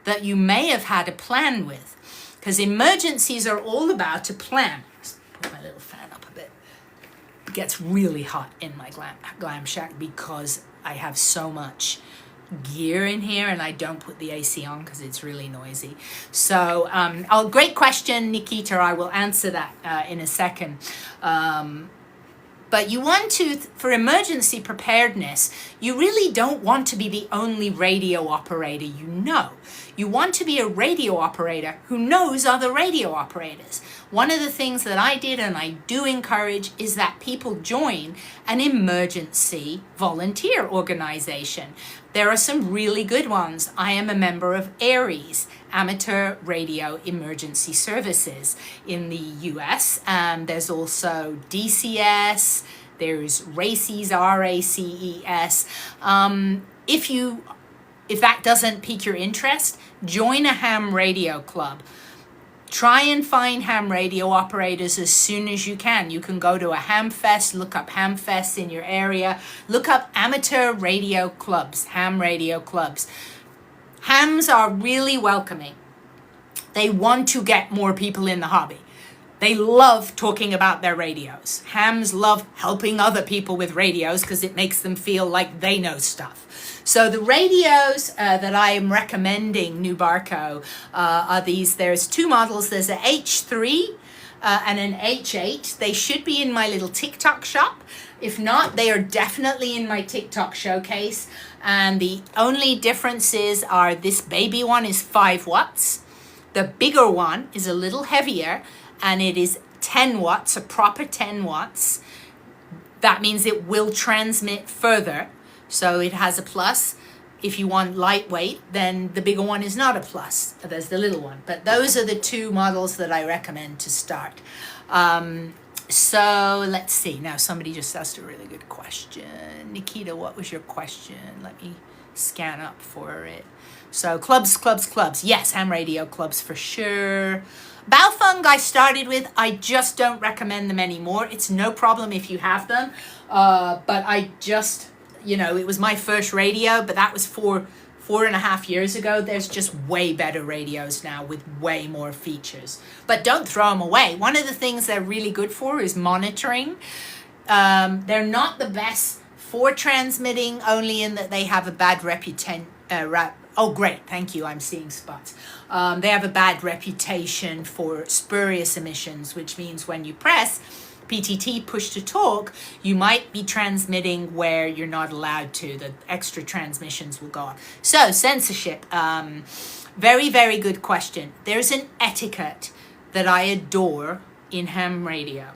that you may have had a plan with. Because emergencies are all about a plan. Let's put my little fan up a bit. It gets really hot in my Glam shack because I have so much gear in here and I don't put the AC on because it's really noisy. So, great question, Nikita. I will answer that in a second. But you want to, for emergency preparedness, you really don't want to be the only radio operator you know. You want to be a radio operator who knows other radio operators. One of the things that I did and I do encourage is that people join an emergency volunteer organization. There are some really good ones. I am a member of ARES, Amateur Radio Emergency Services in the US. There's also DCS, there's RACES, RACES. If that doesn't pique your interest, join a ham radio club. Try and find ham radio operators as soon as you can. You can go to a ham fest, look up ham fests in your area, look up amateur radio clubs, ham radio clubs. Hams are really welcoming. They want to get more people in the hobby. They love talking about their radios. Hams love helping other people with radios because it makes them feel like they know stuff. So the radios that I am recommending, New Barco, are these. There's 2 models. There's a H3 and an H8. They should be in my little TikTok shop. If not, they are definitely in my TikTok showcase. And the only differences are this baby one is 5 watts. The bigger one is a little heavier, and it is 10 watts, a proper 10 watts. That means it will transmit further. So it has a plus. If you want lightweight, then the bigger one is not a plus. There's the little one. But those are the 2 models that I recommend to start. So let's see. Now somebody just asked a really good question. Nikita, what was your question? Let me scan up for it. So clubs. Yes, ham radio clubs for sure. Baofeng I started with. I just don't recommend them anymore. It's no problem if you have them. But I just, you know, it was my first radio, but that was 4.5 years ago. There's just way better radios now with way more features. But don't throw them away. One of the things they're really good for is monitoring. They're not the best for transmitting, only in that they have a bad reputation. Oh, great. Thank you. I'm seeing spots. They have a bad reputation for spurious emissions, which means when you press PTT, push to talk, you might be transmitting where you're not allowed to. The extra transmissions will go on. So, censorship. Very, very good question. There's an etiquette that I adore in ham radio,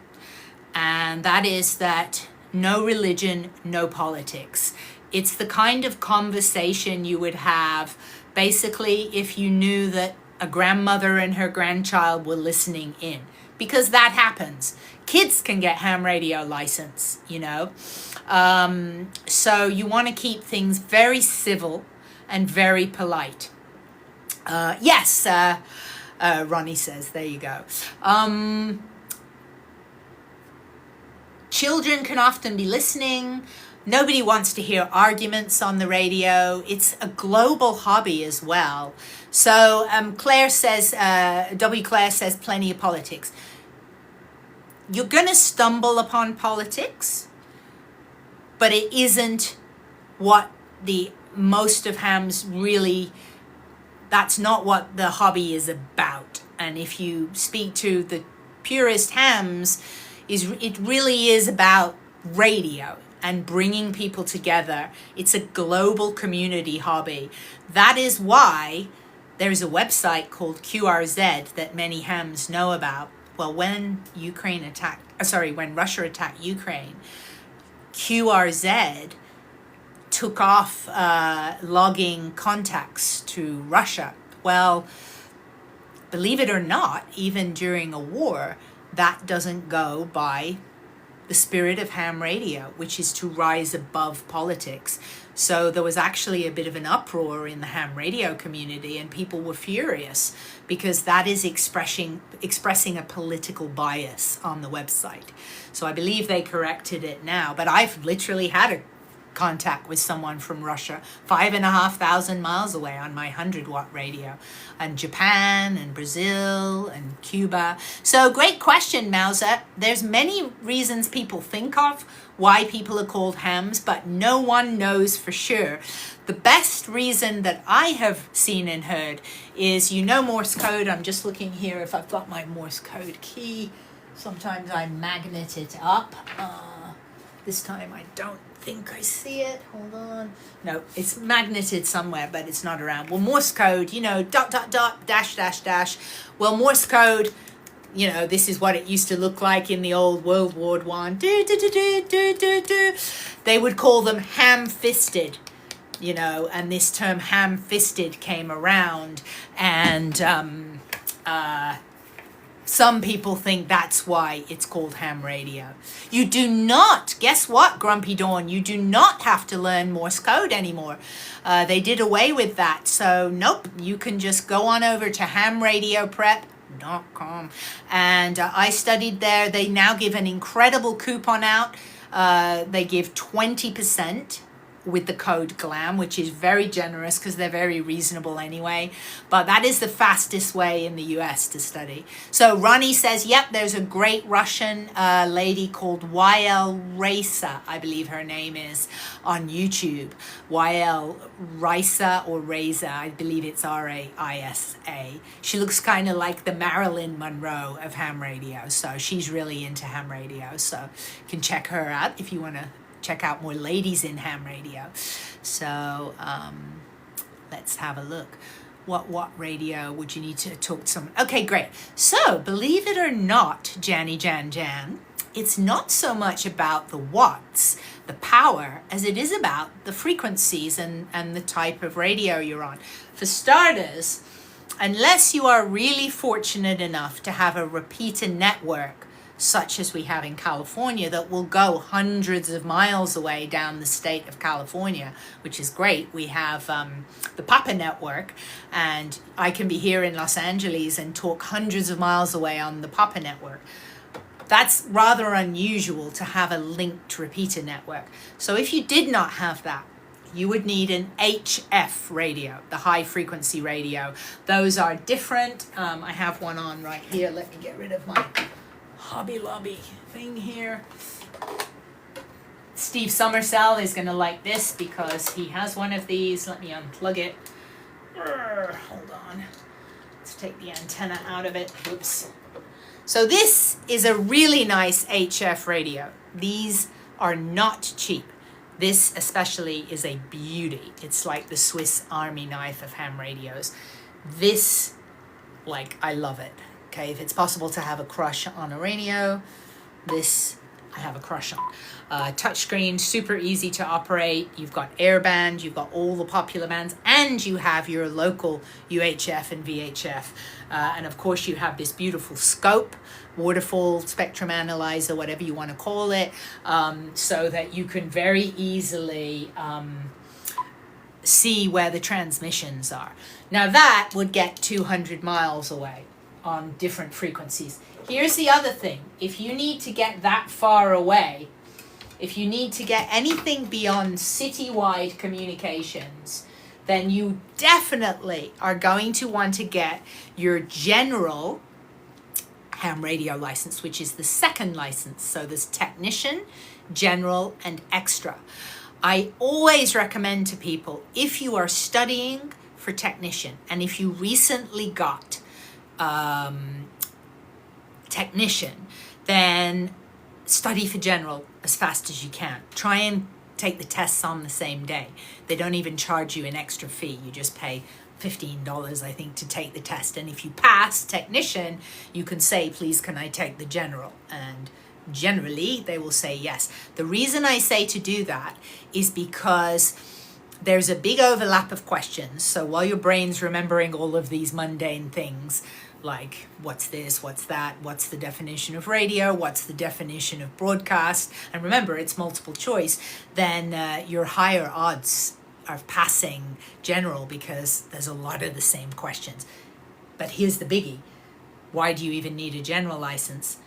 and that is that no religion, no politics. It's the kind of conversation you would have basically if you knew that a grandmother and her grandchild were listening in, because that happens. Kids can get ham radio license, you know. So you want to keep things very civil and very polite. Yes, Ronnie says, there you go. Children can often be listening. Nobody wants to hear arguments on the radio. It's a global hobby as well. So Claire says, Claire says plenty of politics. You're going to stumble upon politics, but it isn't what the most of hams really, that's not what the hobby is about. And if you speak to the purest hams, it really is about radio and bringing people together. It's a global community hobby. That is why there's a website called QRZ that many hams know about. Well, when when Russia attacked Ukraine, QRZ took off logging contacts to Russia. Well, believe it or not, even during a war, that doesn't go by the spirit of ham radio, which is to rise above politics. So there was actually a bit of an uproar in the ham radio community, and people were furious because that is expressing a political bias on the website. So I believe they corrected it now, but I've literally had a contact with someone from Russia 5,500 miles away on my 100-watt radio, and Japan and Brazil and Cuba. So great question, Mauser. There's many reasons people think of why people are called hams, but no one knows for sure. The best reason that I have seen and heard is, Morse code. I'm just looking here if I've got my Morse code key. Sometimes I magnet it up. This time I don't think I see it. Hold on. No, it's magneted somewhere, but it's not around. Well, Morse code, dot, dot, dot, dash, dash, dash. Well, Morse code, this is what it used to look like in the old World War I. They would call them ham-fisted, and this term ham-fisted came around, and some people think that's why it's called ham radio. You do not, guess what, Grumpy Dawn? You do not have to learn Morse code anymore. They did away with that. So, nope, you can just go on over to hamradioprep.com. And I studied there. They now give an incredible coupon out. They give 20% with the code GLAM, which is very generous because they're very reasonable anyway. But that is the fastest way in the US to study. So Ronnie says, yep, there's a great Russian lady called YL Raisa, I believe her name is, on YouTube. YL Raisa or Raisa, I believe it's R-A-I-S-A. She looks kind of like the Marilyn Monroe of ham radio. So she's really into ham radio. So you can check her out if you want to check out more ladies in ham radio. So let's have a look. What radio would you need to talk to someone? Okay, great. So believe it or not, Jan, it's not so much about the watts, the power, as it is about the frequencies and the type of radio you're on. For starters, unless you are really fortunate enough to have a repeater network such as we have in California that will go hundreds of miles away down the state of California, which is great. We have the Papa network, and I can be here in Los Angeles and talk hundreds of miles away on the Papa network. That's rather unusual to have a linked repeater network. So if you did not have that, you would need an HF radio, the high frequency radio. Those are different. I have one on right here. Let me get rid of my Hobby Lobby thing here. Steve Summersell is going to like this because he has one of these. Let me unplug it. Hold on. Let's take the antenna out of it. Oops. So this is a really nice HF radio. These are not cheap. This especially is a beauty. It's like the Swiss Army knife of ham radios. This, I love it. Okay, if it's possible to have a crush on a radio, this I have a crush on. Touchscreen, super easy to operate. You've got Airband, you've got all the popular bands, and you have your local UHF and VHF. And of course you have this beautiful scope, waterfall spectrum analyzer, whatever you want to call it, so that you can very easily see where the transmissions are. Now that would get 200 miles away on different frequencies. Here's the other thing. If you need to get that far away, if you need to get anything beyond citywide communications, then you definitely are going to want to get your general ham radio license, which is the second license. So there's technician, general, and extra. I always recommend to people, if you are studying for technician, and if you recently got technician, then study for general as fast as you can. Try and take the tests on the same day. They don't even charge you an extra fee. You just pay $15, I think, to take the test. And if you pass technician, you can say, please, can I take the general? And generally, they will say yes. The reason I say to do that is because there's a big overlap of questions. So while your brain's remembering all of these mundane things, like what's this, what's that, what's the definition of radio, what's the definition of broadcast, and remember, it's multiple choice, then your higher odds of passing general because there's a lot of the same questions. But here's the biggie. Why do you even need a general license?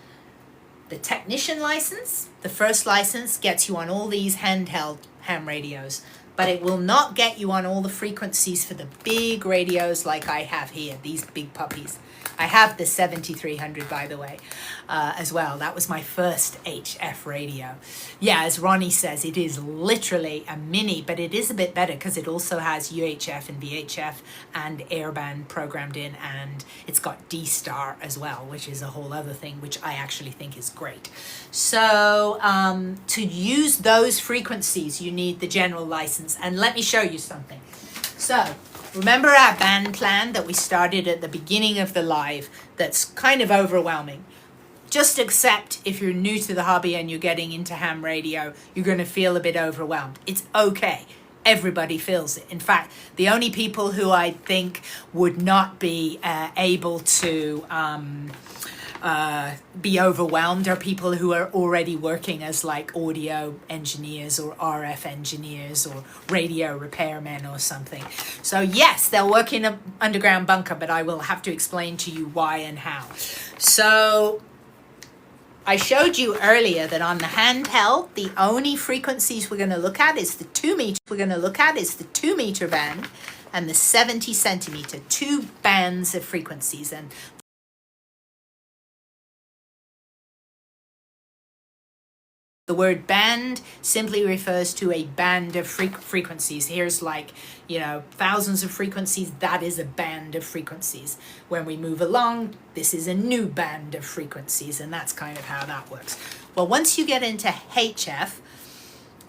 The technician license, the first license, gets you on all these handheld ham radios, but it will not get you on all the frequencies for the big radios like I have here, these big puppies. I have the 7300, by the way, as well. That was my first HF radio. Yeah, as Ronnie says, it is literally a mini, but it is a bit better because it also has UHF and VHF and Airband programmed in, and it's got D-Star as well, which is a whole other thing, which I actually think is great. So to use those frequencies, you need the general license. And let me show you something. So remember our band plan that we started at the beginning of the live that's kind of overwhelming? Just accept if you're new to the hobby and you're getting into ham radio, you're going to feel a bit overwhelmed. It's okay. Everybody feels it. In fact, the only people who I think would not be able to be overwhelmed are people who are already working as like audio engineers or RF engineers or radio repairmen or something. So yes, they'll work in an underground bunker, but I will have to explain to you why and how. So I showed you earlier that on the handheld, the only frequencies we're going to look at is the 2 meter. We're going to look at is the 2 meter band and the 70 centimeter, 2 bands of frequencies. And the word band simply refers to a band of frequencies. Here's like, you know, thousands of frequencies. That is a band of frequencies. When we move along, this is a new band of frequencies, and that's kind of how that works. Well, once you get into HF,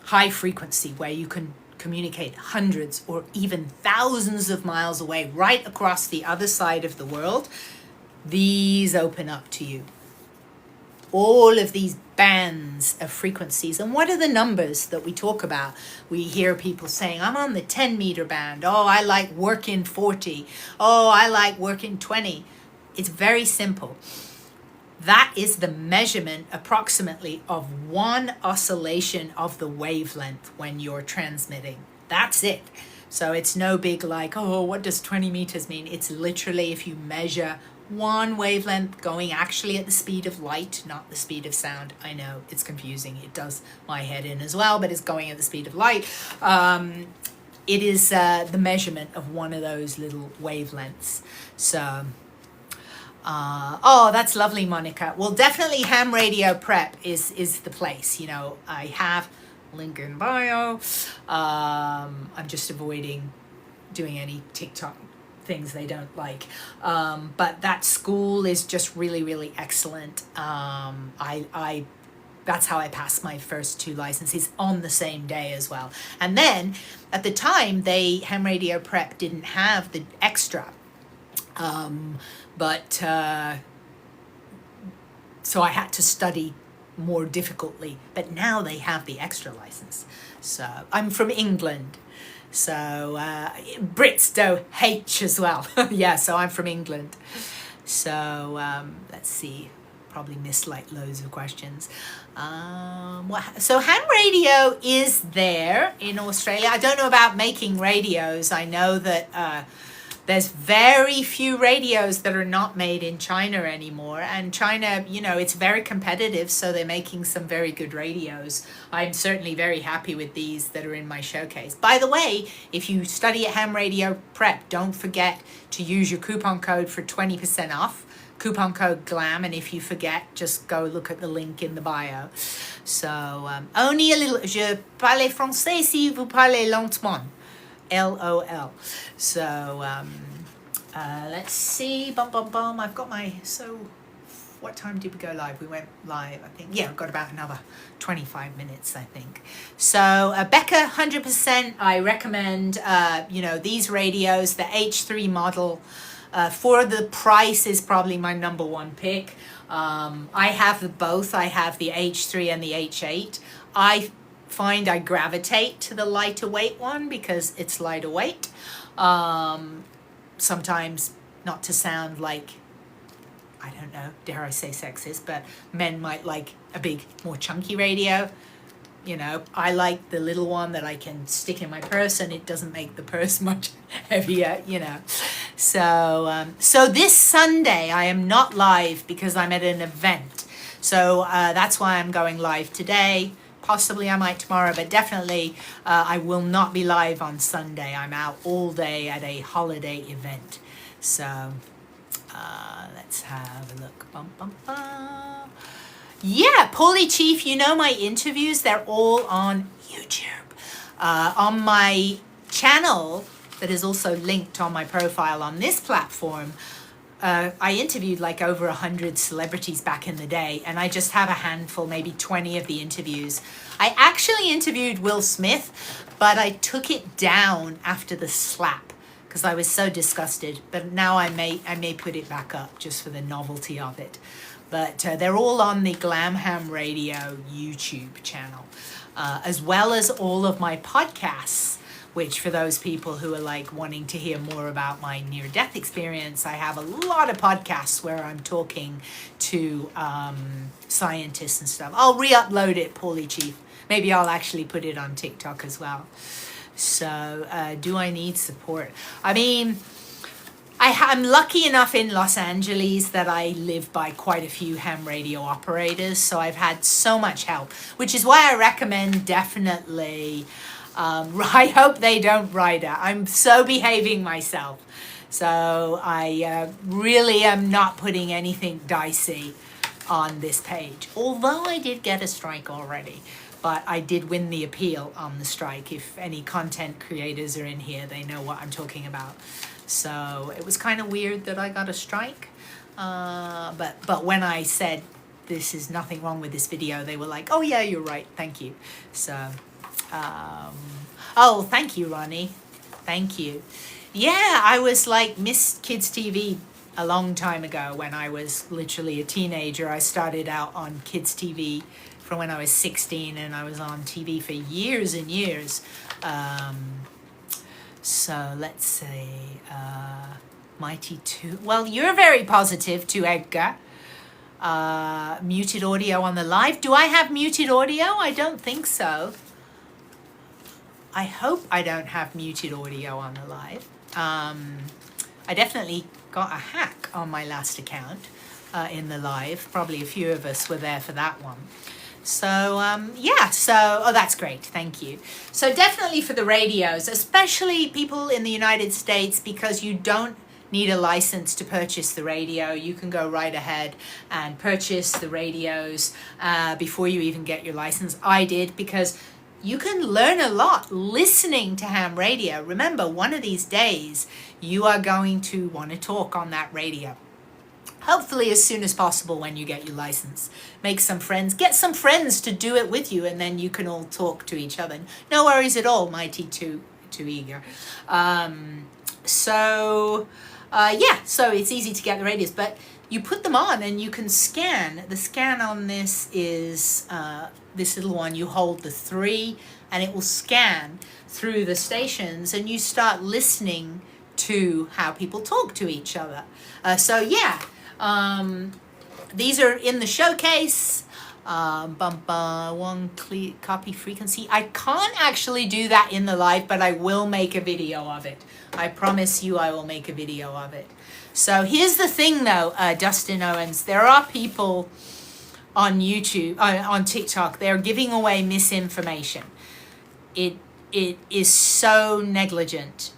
high frequency, where you can communicate hundreds or even thousands of miles away, right across the other side of the world, these open up to you. All of these bands of frequencies. And what are the numbers that we talk about? We hear people saying, I'm on the 10 meter band. Oh, I like working 40. Oh, I like working 20. It's very simple. That is the measurement approximately of one oscillation of the wavelength when you're transmitting. That's it. So it's no big like, oh, what does 20 meters mean? It's literally if you measure one wavelength going actually at the speed of light, not the speed of sound. I know it's confusing. It does my head in as well, but it's going at the speed of light. It is the measurement of one of those little wavelengths. So, oh, that's lovely, Monica. Well, definitely Ham Radio Prep is the place. You know, I have link in bio. I'm just avoiding doing any TikTok things they don't like, but that school is just really excellent. That's how I passed my first 2 licenses on the same day as well. And then at the time, Ham Radio Prep didn't have the extra, so I had to study more difficultly, but now they have the extra license. So I'm from England. So Brits do H as well. Yeah, so I'm from England. So let's see, probably missed like loads of questions. So ham radio is there in Australia. I don't know about making radios. I know that there's very few radios that are not made in China anymore. And China, you know, it's very competitive, so they're making some very good radios. I'm certainly very happy with these that are in my showcase. By the way, if you study at Ham Radio Prep, don't forget to use your coupon code for 20% off. Coupon code GLAM, and if you forget, just go look at the link in the bio. So, only a little, je parle français si vous parlez lentement. LOL. So let's see. I've got my what time did we go live? We went live, I think. Yeah, we've got about another 25 minutes, I think. So Becca, 100%, I recommend, you know, these radios. The H3 model for the price is probably my number one pick. I have both. I have the H3 and the H8. I find I gravitate to the lighter weight one because it's lighter weight. Sometimes, not to sound like, I don't know, dare I say sexist, but men might like a big, more chunky radio. You know, I like the little one that I can stick in my purse and it doesn't make the purse much heavier, you know. So, so this Sunday I am not live because I'm at an event. So that's why I'm going live today. Possibly I might tomorrow, but definitely I will not be live on Sunday. I'm out all day at a holiday event. So let's have a look. Bum, bum, bum. Yeah, Paulie Chief, you know my interviews, they're all on YouTube. On my channel, that is also linked on my profile on this platform, I interviewed like over 100 celebrities back in the day, and I just have a handful, maybe 20 of the interviews. I actually interviewed Will Smith, but I took it down after the slap because I was so disgusted. But now I may put it back up just for the novelty of it. But they're all on the Glam Radio YouTube channel, as well as all of my podcasts, which for those people who are like wanting to hear more about my near-death experience, I have a lot of podcasts where I'm talking to scientists and stuff. I'll re-upload it, Paulie Chief. Maybe I'll actually put it on TikTok as well. So do I need support? I mean, I'm lucky enough in Los Angeles that I live by quite a few ham radio operators, so I've had so much help, which is why I recommend definitely, I hope they don't ride it. I'm so behaving myself. So I really am not putting anything dicey on this page, although I did get a strike already. But I did win the appeal on the strike. If any content creators are in here, they know what I'm talking about. So it was kind of weird that I got a strike. But when I said this is nothing wrong with this video, they were like, oh yeah, you're right. Thank you. So, oh, thank you, Ronnie. Thank you. Yeah, I was like Miss Kids TV a long time ago when I was literally a teenager. I started out on Kids TV from when I was 16, and I was on TV for years and years. So let's say Mighty 2. Well, you're very positive to Edgar. Muted audio on the live. Do I have muted audio? I don't think so. I hope I don't have muted audio on the live. I definitely got a hack on my last account in the live. Probably a few of us were there for that one. So, yeah, so, oh, that's great. Thank you. So definitely for the radios, especially people in the United States, because you don't need a license to purchase the radio. You can go right ahead and purchase the radios before you even get your license. I did, because you can learn a lot listening to ham radio. Remember, one of these days, you are going to want to talk on that radio. Hopefully as soon as possible when you get your license. Make some friends. Get some friends to do it with you, and then you can all talk to each other. No worries at all, Mighty too eager. So it's easy to get the radios. But you put them on and you can scan. The scan on this is this little one. You hold the 3 and it will scan through the stations, and you start listening to how people talk to each other. These are in the showcase. One copy frequency. I can't actually do that in the live, but I will make a video of it. I promise you I will make a video of it. So here's the thing though, Dustin Owens, there are people on YouTube, on TikTok, they're giving away misinformation. It is so negligent.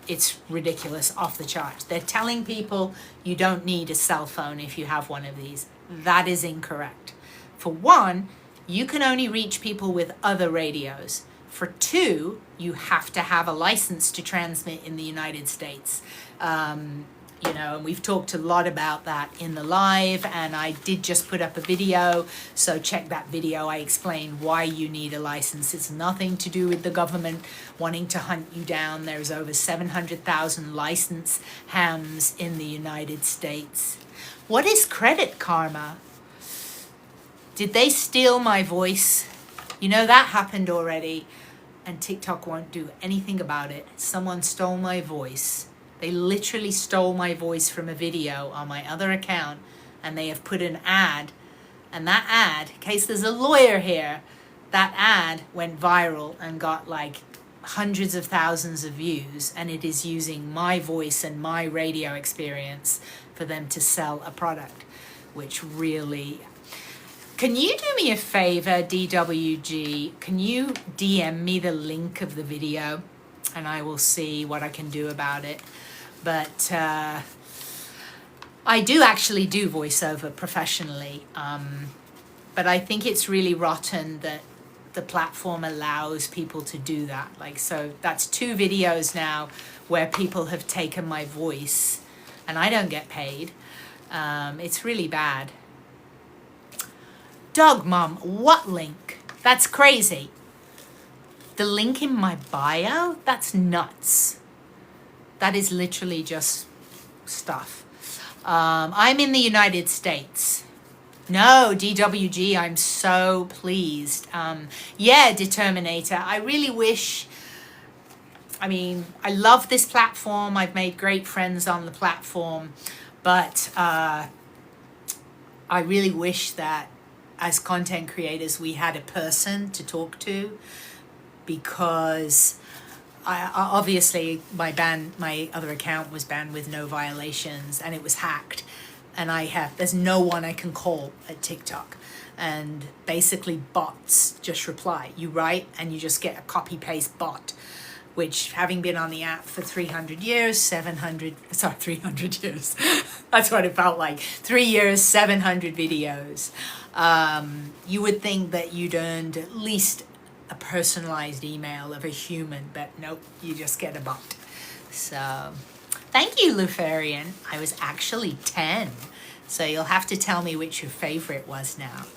It's ridiculous, off the charts. They're telling people you don't need a cell phone if you have one of these. That is incorrect. For one, you can only reach people with other radios. For two, you have to have a license to transmit in the United States. you know, and we've talked a lot about that in the live, and I did just put up a video, so check that video. I explain why you need a license. It's nothing to do with the government wanting to hunt you down. There's over 700,000 licensed hams in the United States. What is Credit Karma? Did they steal my voice? You know, that happened already, and TikTok won't do anything about it. Someone stole my voice. They literally stole my voice from a video on my other account, and they have put an ad, and that ad, in case there's a lawyer here, that ad went viral and got like hundreds of thousands of views, and it is using my voice and my radio experience for them to sell a product, which really... Can you do me a favor, DWG? Can you DM me the link of the video, and I will see what I can do about it. But I do actually do voiceover professionally, but I think it's really rotten that the platform allows people to do that. Like, so that's 2 videos now where people have taken my voice and I don't get paid. It's really bad. Dog Mom, what link? That's crazy. The link in my bio? That's nuts. That is literally just stuff. I'm in the United States. No, DWG, I'm so pleased. Yeah, Determinator, I really wish... I mean, I love this platform. I've made great friends on the platform. But I really wish that as content creators, we had a person to talk to, because obviously my other account was banned with no violations, and it was hacked, and there's no one I can call at TikTok, and basically bots just reply. You write and you just get a copy paste bot, which, having been on the app for 300 years, 300 years, that's what it felt like, 3 years, 700 videos, you would think that you'd earned at least a personalized email of a human, but nope, you just get a bot. So thank you, Lufarian. I was actually 10, so you'll have to tell me which your favorite was now.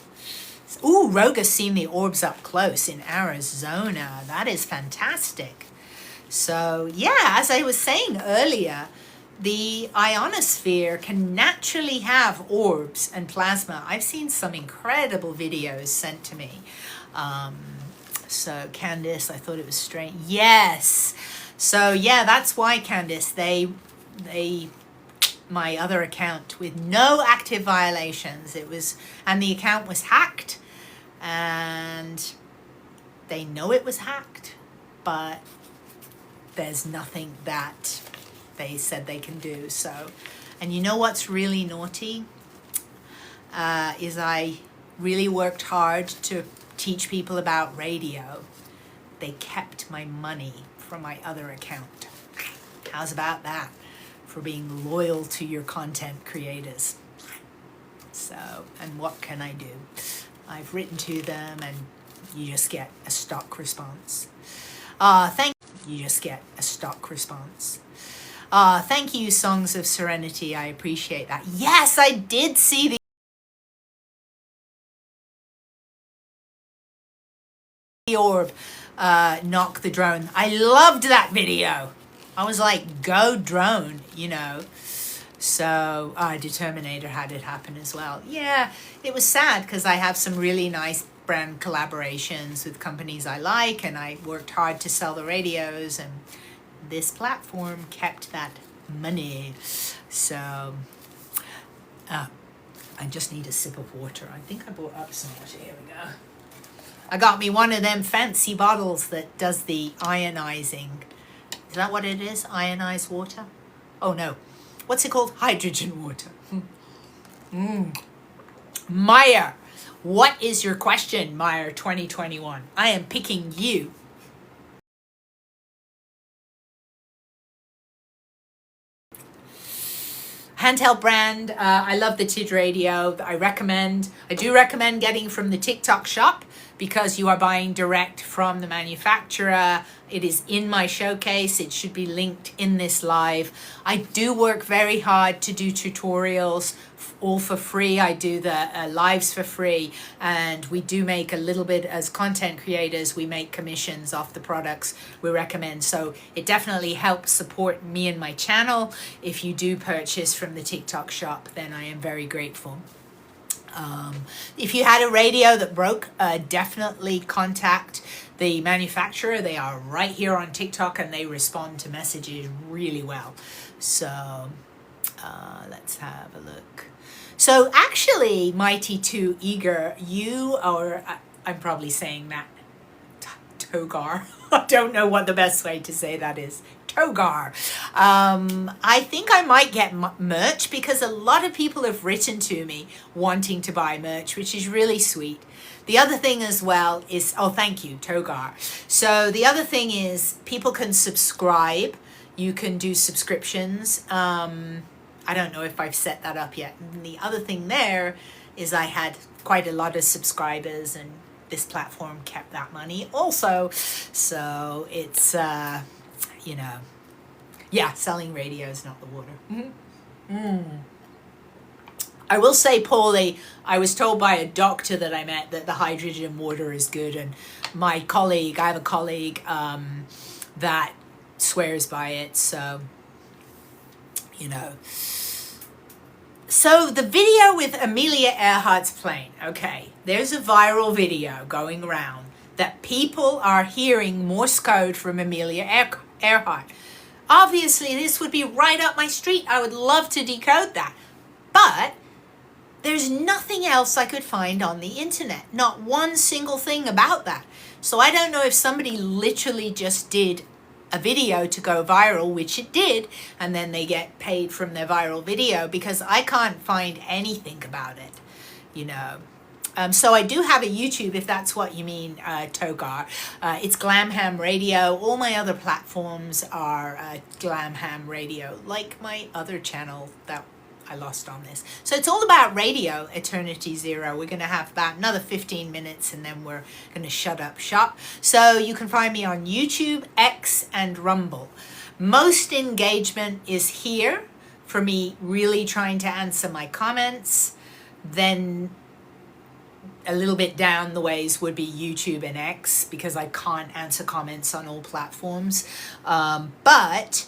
Ooh, Roga's seen the orbs up close in Arizona. That is fantastic. So yeah, as I was saying earlier, the ionosphere can naturally have orbs and plasma. I've seen some incredible videos sent to me. So Candice, I thought it was strange. Yes. So yeah, that's why, Candice, my other account with no active violations, and the account was hacked, and they know it was hacked, but there's nothing that they said they can do. So, and you know what's really naughty? Is I really worked hard to teach people about radio. They kept my money from my other account. How's about that? For being loyal to your content creators. So, and what can I do? I've written to them, and you just get a stock response. You just get a stock response. Thank you, Songs of Serenity. I appreciate that. Yes, I did see the orb knock the drone. I loved that video. I was like, go drone, you know. So Determinator had it happen as well. Yeah, it was sad because I have some really nice brand collaborations with companies I like, and I worked hard to sell the radios, and this platform kept that money. So I just need a sip of water. I think I brought up some water. Here we go. I got me one of them fancy bottles that does the ionizing. Is that what it is? Ionized water? Oh no. What's it called? Hydrogen water. Meyer, what is your question, Meyer 2021? I am picking you. Handheld brand, I love the TID radio. I do recommend getting from the TikTok shop. because you are buying direct from the manufacturer. It is in my showcase. It should be linked in this live. I do work very hard to do tutorials all for free. I do the lives for free, and we do make a little bit as content creators. We make commissions off the products we recommend, so it definitely helps support me and my channel. If you do purchase from the TikTok shop, then I am very grateful. If you had a radio that broke, definitely contact the manufacturer. They are right here on TikTok and they respond to messages really well. So let's have a look. So actually, Mighty 2 Eager, you are, I'm probably saying that, Togar. I don't know what the best way to say that is. Togar. I think I might get merch because a lot of people have written to me wanting to buy merch, which is really sweet. The other thing as well is, oh, thank you, Togar. So the other thing is people can subscribe. You can do subscriptions. I don't know if I've set that up yet. And the other thing there is I had quite a lot of subscribers, and this platform kept that money also. So it's, you know, yeah, selling radio is not the water. I will say, Paulie, I was told by a doctor that I met that the hydrogen water is good. And my colleague, I have a colleague that swears by it. So, you know. So the video with Amelia Earhart's plane. Okay, there's a viral video going around that people are hearing Morse code from Amelia Earhart. Obviously, this would be right up my street. I would love to decode that. But there's nothing else I could find on the internet. Not one single thing about that. So I don't know if somebody literally just did a video to go viral, which it did, and then they get paid from their viral video, because I can't find anything about it, you know. So I do have a YouTube, if that's what you mean, Togar. It's Glam Ham Radio. All my other platforms are Glam Ham Radio, like my other channel that I lost on this. So it's all about radio, Eternity Zero. We're going to have about another 15 minutes and then we're going to shut up shop. So you can find me on YouTube, X, and Rumble. Most engagement is here for me really trying to answer my comments. Then a little bit down the ways would be YouTube and X, because I can't answer comments on all platforms. But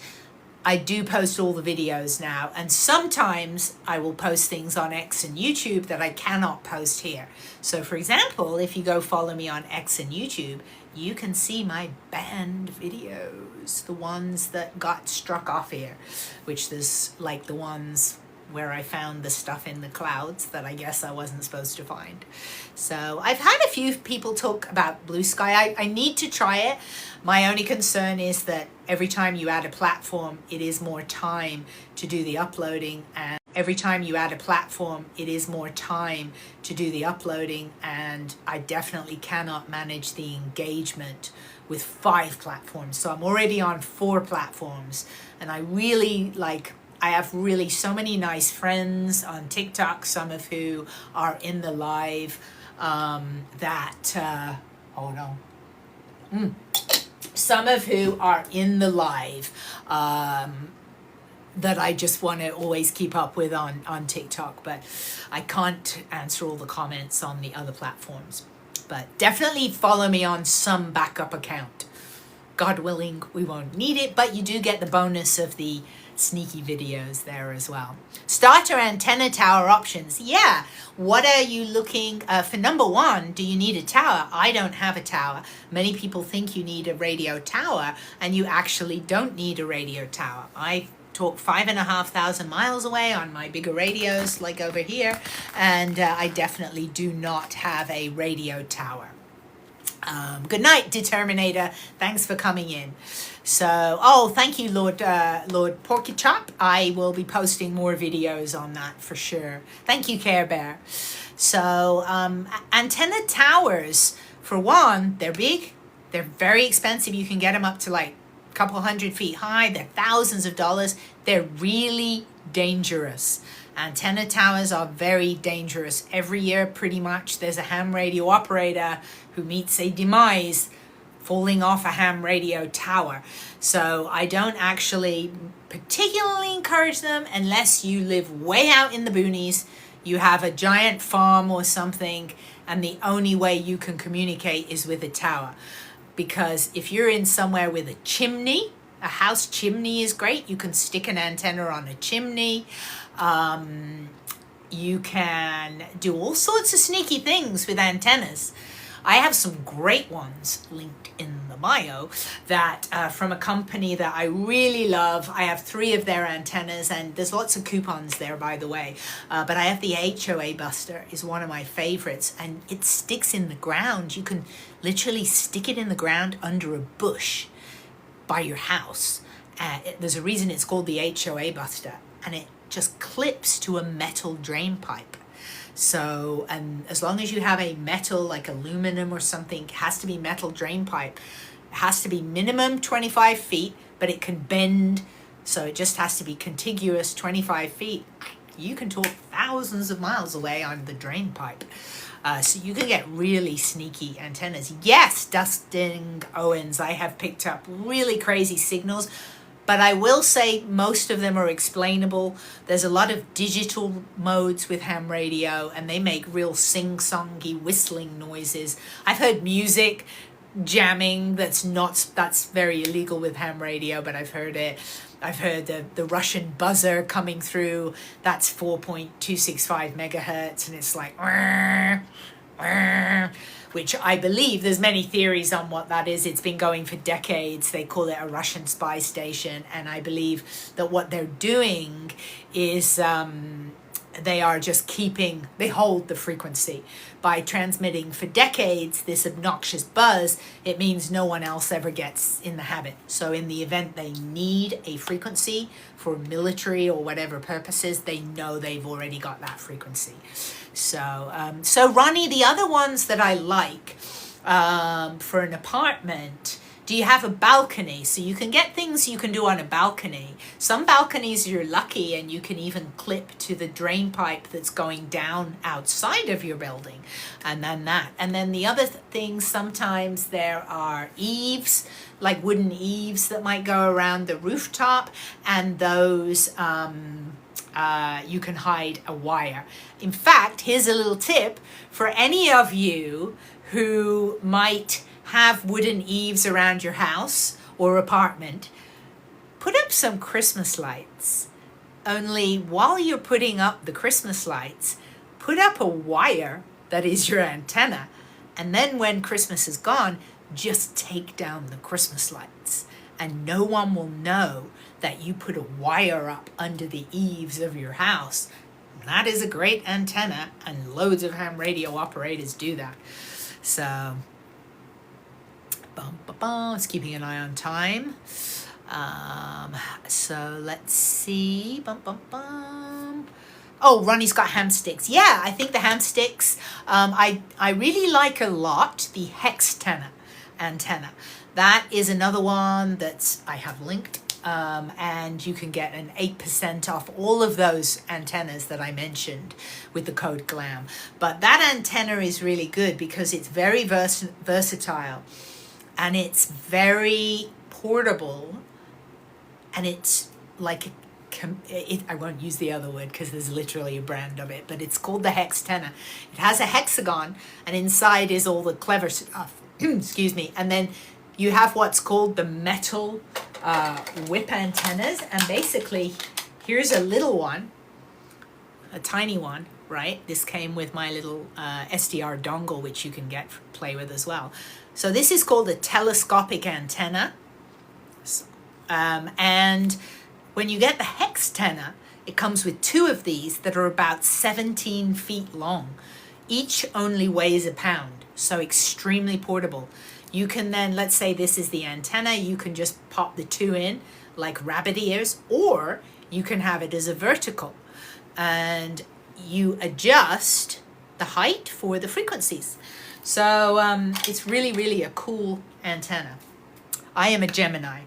I do post all the videos now, and sometimes I will post things on X and YouTube that I cannot post here. So for example, if you go follow me on X and YouTube, you can see my banned videos, the ones that got struck off here, which there's like the ones where I found the stuff in the clouds that I guess I wasn't supposed to find. So I've had a few people talk about Blue Sky. I need to try it. My only concern is that every time you add a platform, it is more time to do the uploading, and every time you add a platform, it is more time to do the uploading, and I definitely cannot manage the engagement with 5 platforms. So I'm already on 4 platforms, and I really I have really so many nice friends on TikTok, some of who are in the live hold on. Some of who are in the live that I just want to always keep up with on TikTok, but I can't answer all the comments on the other platforms. But definitely follow me on some backup account. God willing, we won't need it, but you do get the bonus of the sneaky videos there as well. Starter antenna tower options. Yeah, what are you looking for? Number one, do you need a tower? I don't have a tower. Many people think you need a radio tower, and you actually don't need a radio tower. I talk 5,500 miles away on my bigger radios like over here, and I definitely do not have a radio tower. Good night, Determinator. Thanks for coming in. So, oh, thank you, Lord Porky Chop. I will be posting more videos on that for sure. Thank you, Care Bear. So, antenna towers, for one, they're big. They're very expensive. You can get them up to like couple 100 feet high. They're thousands of dollars. They're really dangerous. Antenna towers are very dangerous. Every year, pretty much, there's a ham radio operator who meets a demise falling off a ham radio tower. So I don't actually particularly encourage them unless you live way out in the boonies, you have a giant farm or something, and the only way you can communicate is with a tower. Because if you're in somewhere with a chimney, a house chimney is great. You can stick an antenna on a chimney. You can do all sorts of sneaky things with antennas. I have some great ones linked in the bio that from a company that I really love. I have 3 of their antennas, and there's lots of coupons there, by the way. But I have the HOA Buster is one of my favorites, and it sticks in the ground. You can literally stick it in the ground under a bush by your house. There's a reason it's called the HOA Buster, and it just clips to a metal drain pipe. So, and as long as you have a metal, like aluminum or something, it has to be metal drain pipe. It has to be minimum 25 feet, but it can bend. So it just has to be contiguous 25 feet. You can talk thousands of miles away on the drain pipe. So you can get really sneaky antennas. Yes, Dustin Owens, I have picked up really crazy signals, but I will say most of them are explainable. There's a lot of digital modes with ham radio, and they make real sing-songy whistling noises. I've heard music jamming that's very illegal with ham radio, but I've heard it. I've heard the Russian buzzer coming through. That's 4.265 megahertz, and it's like, which I believe there's many theories on what that is. It's been going for decades. They call it a Russian spy station, and I believe that what they're doing is they are just they hold the frequency by transmitting for decades this obnoxious buzz. It means no one else ever gets in the habit. So in the event they need a frequency for military or whatever purposes, they know they've already got that frequency. So Ronnie, the other ones that I like for an apartment, do you have a balcony? So you can get things you can do on a balcony. Some balconies you're lucky and you can even clip to the drain pipe that's going down outside of your building. And then the other thing, sometimes there are eaves, like wooden eaves that might go around the rooftop, and those you can hide a wire. In fact, here's a little tip for any of you who might have wooden eaves around your house or apartment. Put up some Christmas lights. Only while you're putting up the Christmas lights, put up a wire that is your antenna. And then when Christmas is gone, just take down the Christmas lights. And no one will know that you put a wire up under the eaves of your house. That is a great antenna, and loads of ham radio operators do that. So, it's keeping an eye on time. So let's see. Oh, Ronnie's got ham sticks. Yeah, I think the ham sticks, I really like a lot the hex antenna. That is another one that I have linked. And you can get an 8% off all of those antennas that I mentioned with the code GLAM. But that antenna is really good because it's very versatile, and it's very portable, and it's like I won't use the other word because there's literally a brand of it, but it's called the hex antenna. It has a hexagon, and inside is all the clever stuff. Excuse me. And then you have what's called the metal whip antennas, and basically here's a little one, a tiny one, right? This came with my little SDR dongle, which you can play with as well. So this is called a telescopic antenna, and when you get the hex antenna, it comes with 2 of these that are about 17 feet long. Each only weighs a pound, so extremely portable. You can then, let's say this is the antenna, you can just pop the 2 in like rabbit ears, or you can have it as a vertical, and you adjust the height for the frequencies. So it's really, really a cool antenna. I am a Gemini.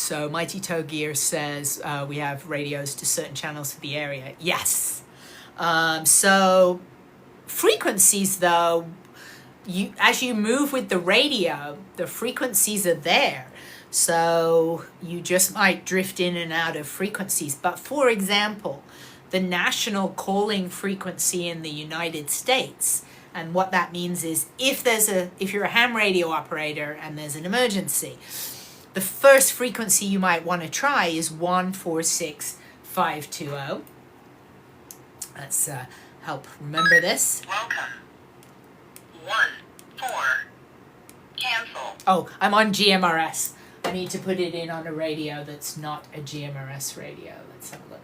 So Mighty Toe Gear says we have radios to certain channels for the area. Yes. So frequencies, though, as you move with the radio, the frequencies are there. So you just might drift in and out of frequencies. But for example, the national calling frequency in the United States, and what that means is if you're a ham radio operator and there's an emergency, the first frequency you might want to try is 146520. Let's help remember this.
Welcome. 14. Cancel.
Oh, I'm on GMRS. I need to put it in on a radio that's not a GMRS radio. Let's have a look.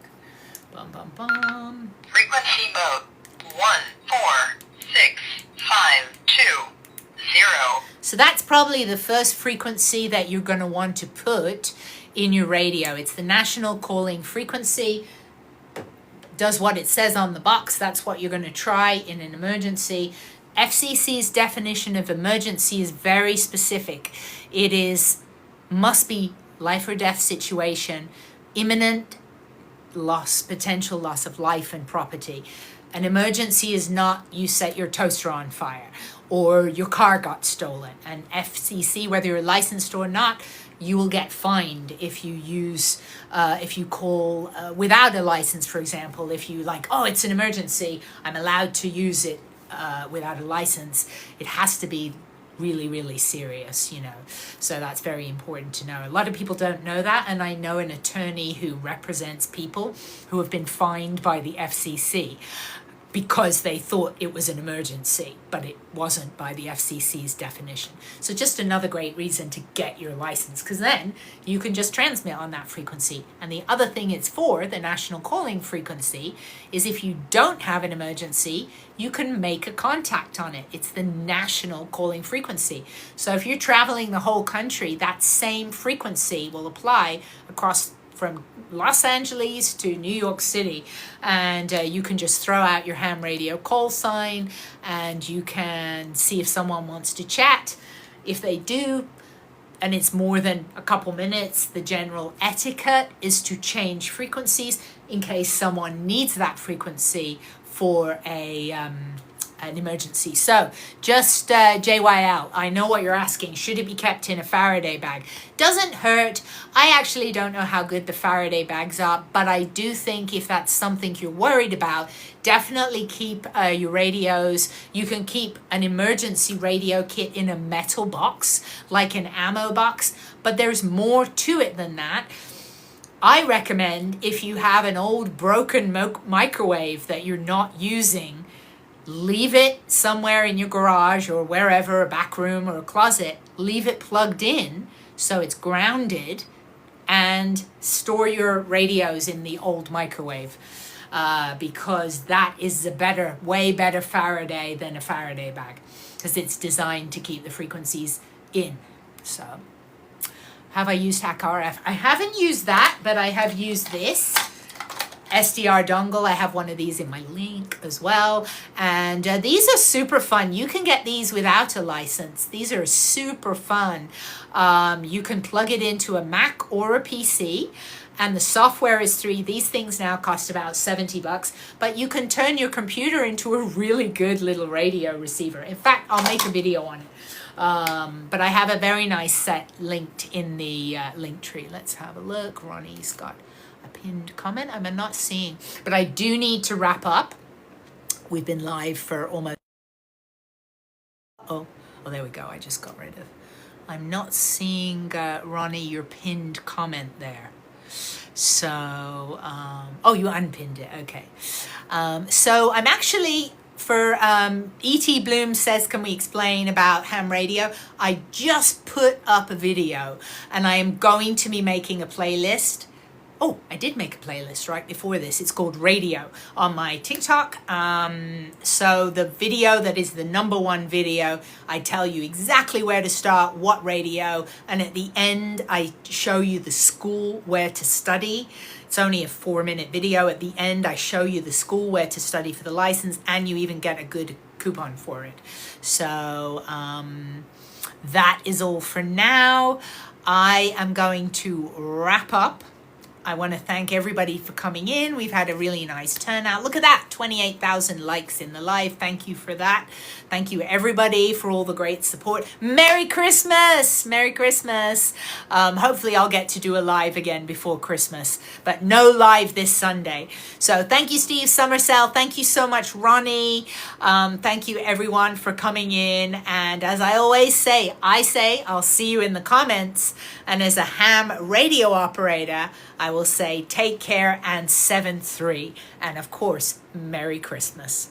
Bum, bum, bum.
Frequency mode 14652.
So that's probably the first frequency that you're going to want to put in your radio. It's the national calling frequency. Does what it says on the box. That's what you're going to try in an emergency. FCC's definition of emergency is very specific. It must be life or death situation, imminent loss, potential loss of life and property. An emergency is not you set your toaster on fire or your car got stolen. And FCC, whether you're licensed or not, you will get fined if you call without a license, for example. If you it's an emergency, I'm allowed to use it without a license. It has to be really, really serious, So that's very important to know. A lot of people don't know that, and I know an attorney who represents people who have been fined by the FCC because they thought it was an emergency, but it wasn't by the FCC's definition. So just another great reason to get your license, because then you can just transmit on that frequency. And the other thing it's for, the national calling frequency, is if you don't have an emergency, you can make a contact on it. It's the national calling frequency. So if you're traveling the whole country, that same frequency will apply across from Los Angeles to New York City, and you can just throw out your ham radio call sign and you can see if someone wants to chat. If they do, and it's more than a couple minutes, the general etiquette is to change frequencies in case someone needs that frequency for an emergency. So just JYL, I know what you're asking. Should it be kept in a Faraday bag? Doesn't hurt. I actually don't know how good the Faraday bags are, but I do think if that's something you're worried about, definitely keep your radios. You can keep an emergency radio kit in a metal box, like an ammo box, but there's more to it than that. I recommend if you have an old broken microwave that you're not using, leave it somewhere in your garage or wherever, a back room or a closet. Leave it plugged in so it's grounded, and store your radios in the old microwave because that is a way better Faraday than a Faraday bag, because it's designed to keep the frequencies in. So have I used Hack RF? I haven't used that, but I have used this SDR dongle. I have one of these in my link as well. And these are super fun. You can get these without a license. These are super fun. You can plug it into a Mac or a PC, and the software is free. These things now cost about $70, but you can turn your computer into a really good little radio receiver. In fact, I'll make a video on it. But I have a very nice set linked in the link tree. Let's have a look. Ronnie's got a pinned comment I'm not seeing, but I do need to wrap up. We've been live for almost oh there we go. I just got rid of, I'm not seeing Ronnie, your pinned comment there. So oh, you unpinned it. Okay. So I'm actually for E.T. Bloom says, can we explain about ham radio? I just put up a video and I am going to be making a playlist. Oh, I did make a playlist right before this. It's called Radio on my TikTok. So the video that is the #1 video, I tell you exactly where to start, what radio, and at the end, I show you the school where to study. It's only a 4-minute video. At the end, I show you the school where to study for the license, and you even get a good coupon for it. So that is all for now. I am going to wrap up. I want to thank everybody for coming in. We've had a really nice turnout. Look at that, 28,000 likes in the live. Thank you for that. Thank you everybody for all the great support. Merry Christmas! Merry Christmas. Hopefully I'll get to do a live again before Christmas, but no live this Sunday. So thank you, Steve Summersell. Thank you so much, Ronnie. Thank you everyone for coming in. And as I always say, I'll see you in the comments. And as a ham radio operator, I will say take care and 7-3. And of course, Merry Christmas.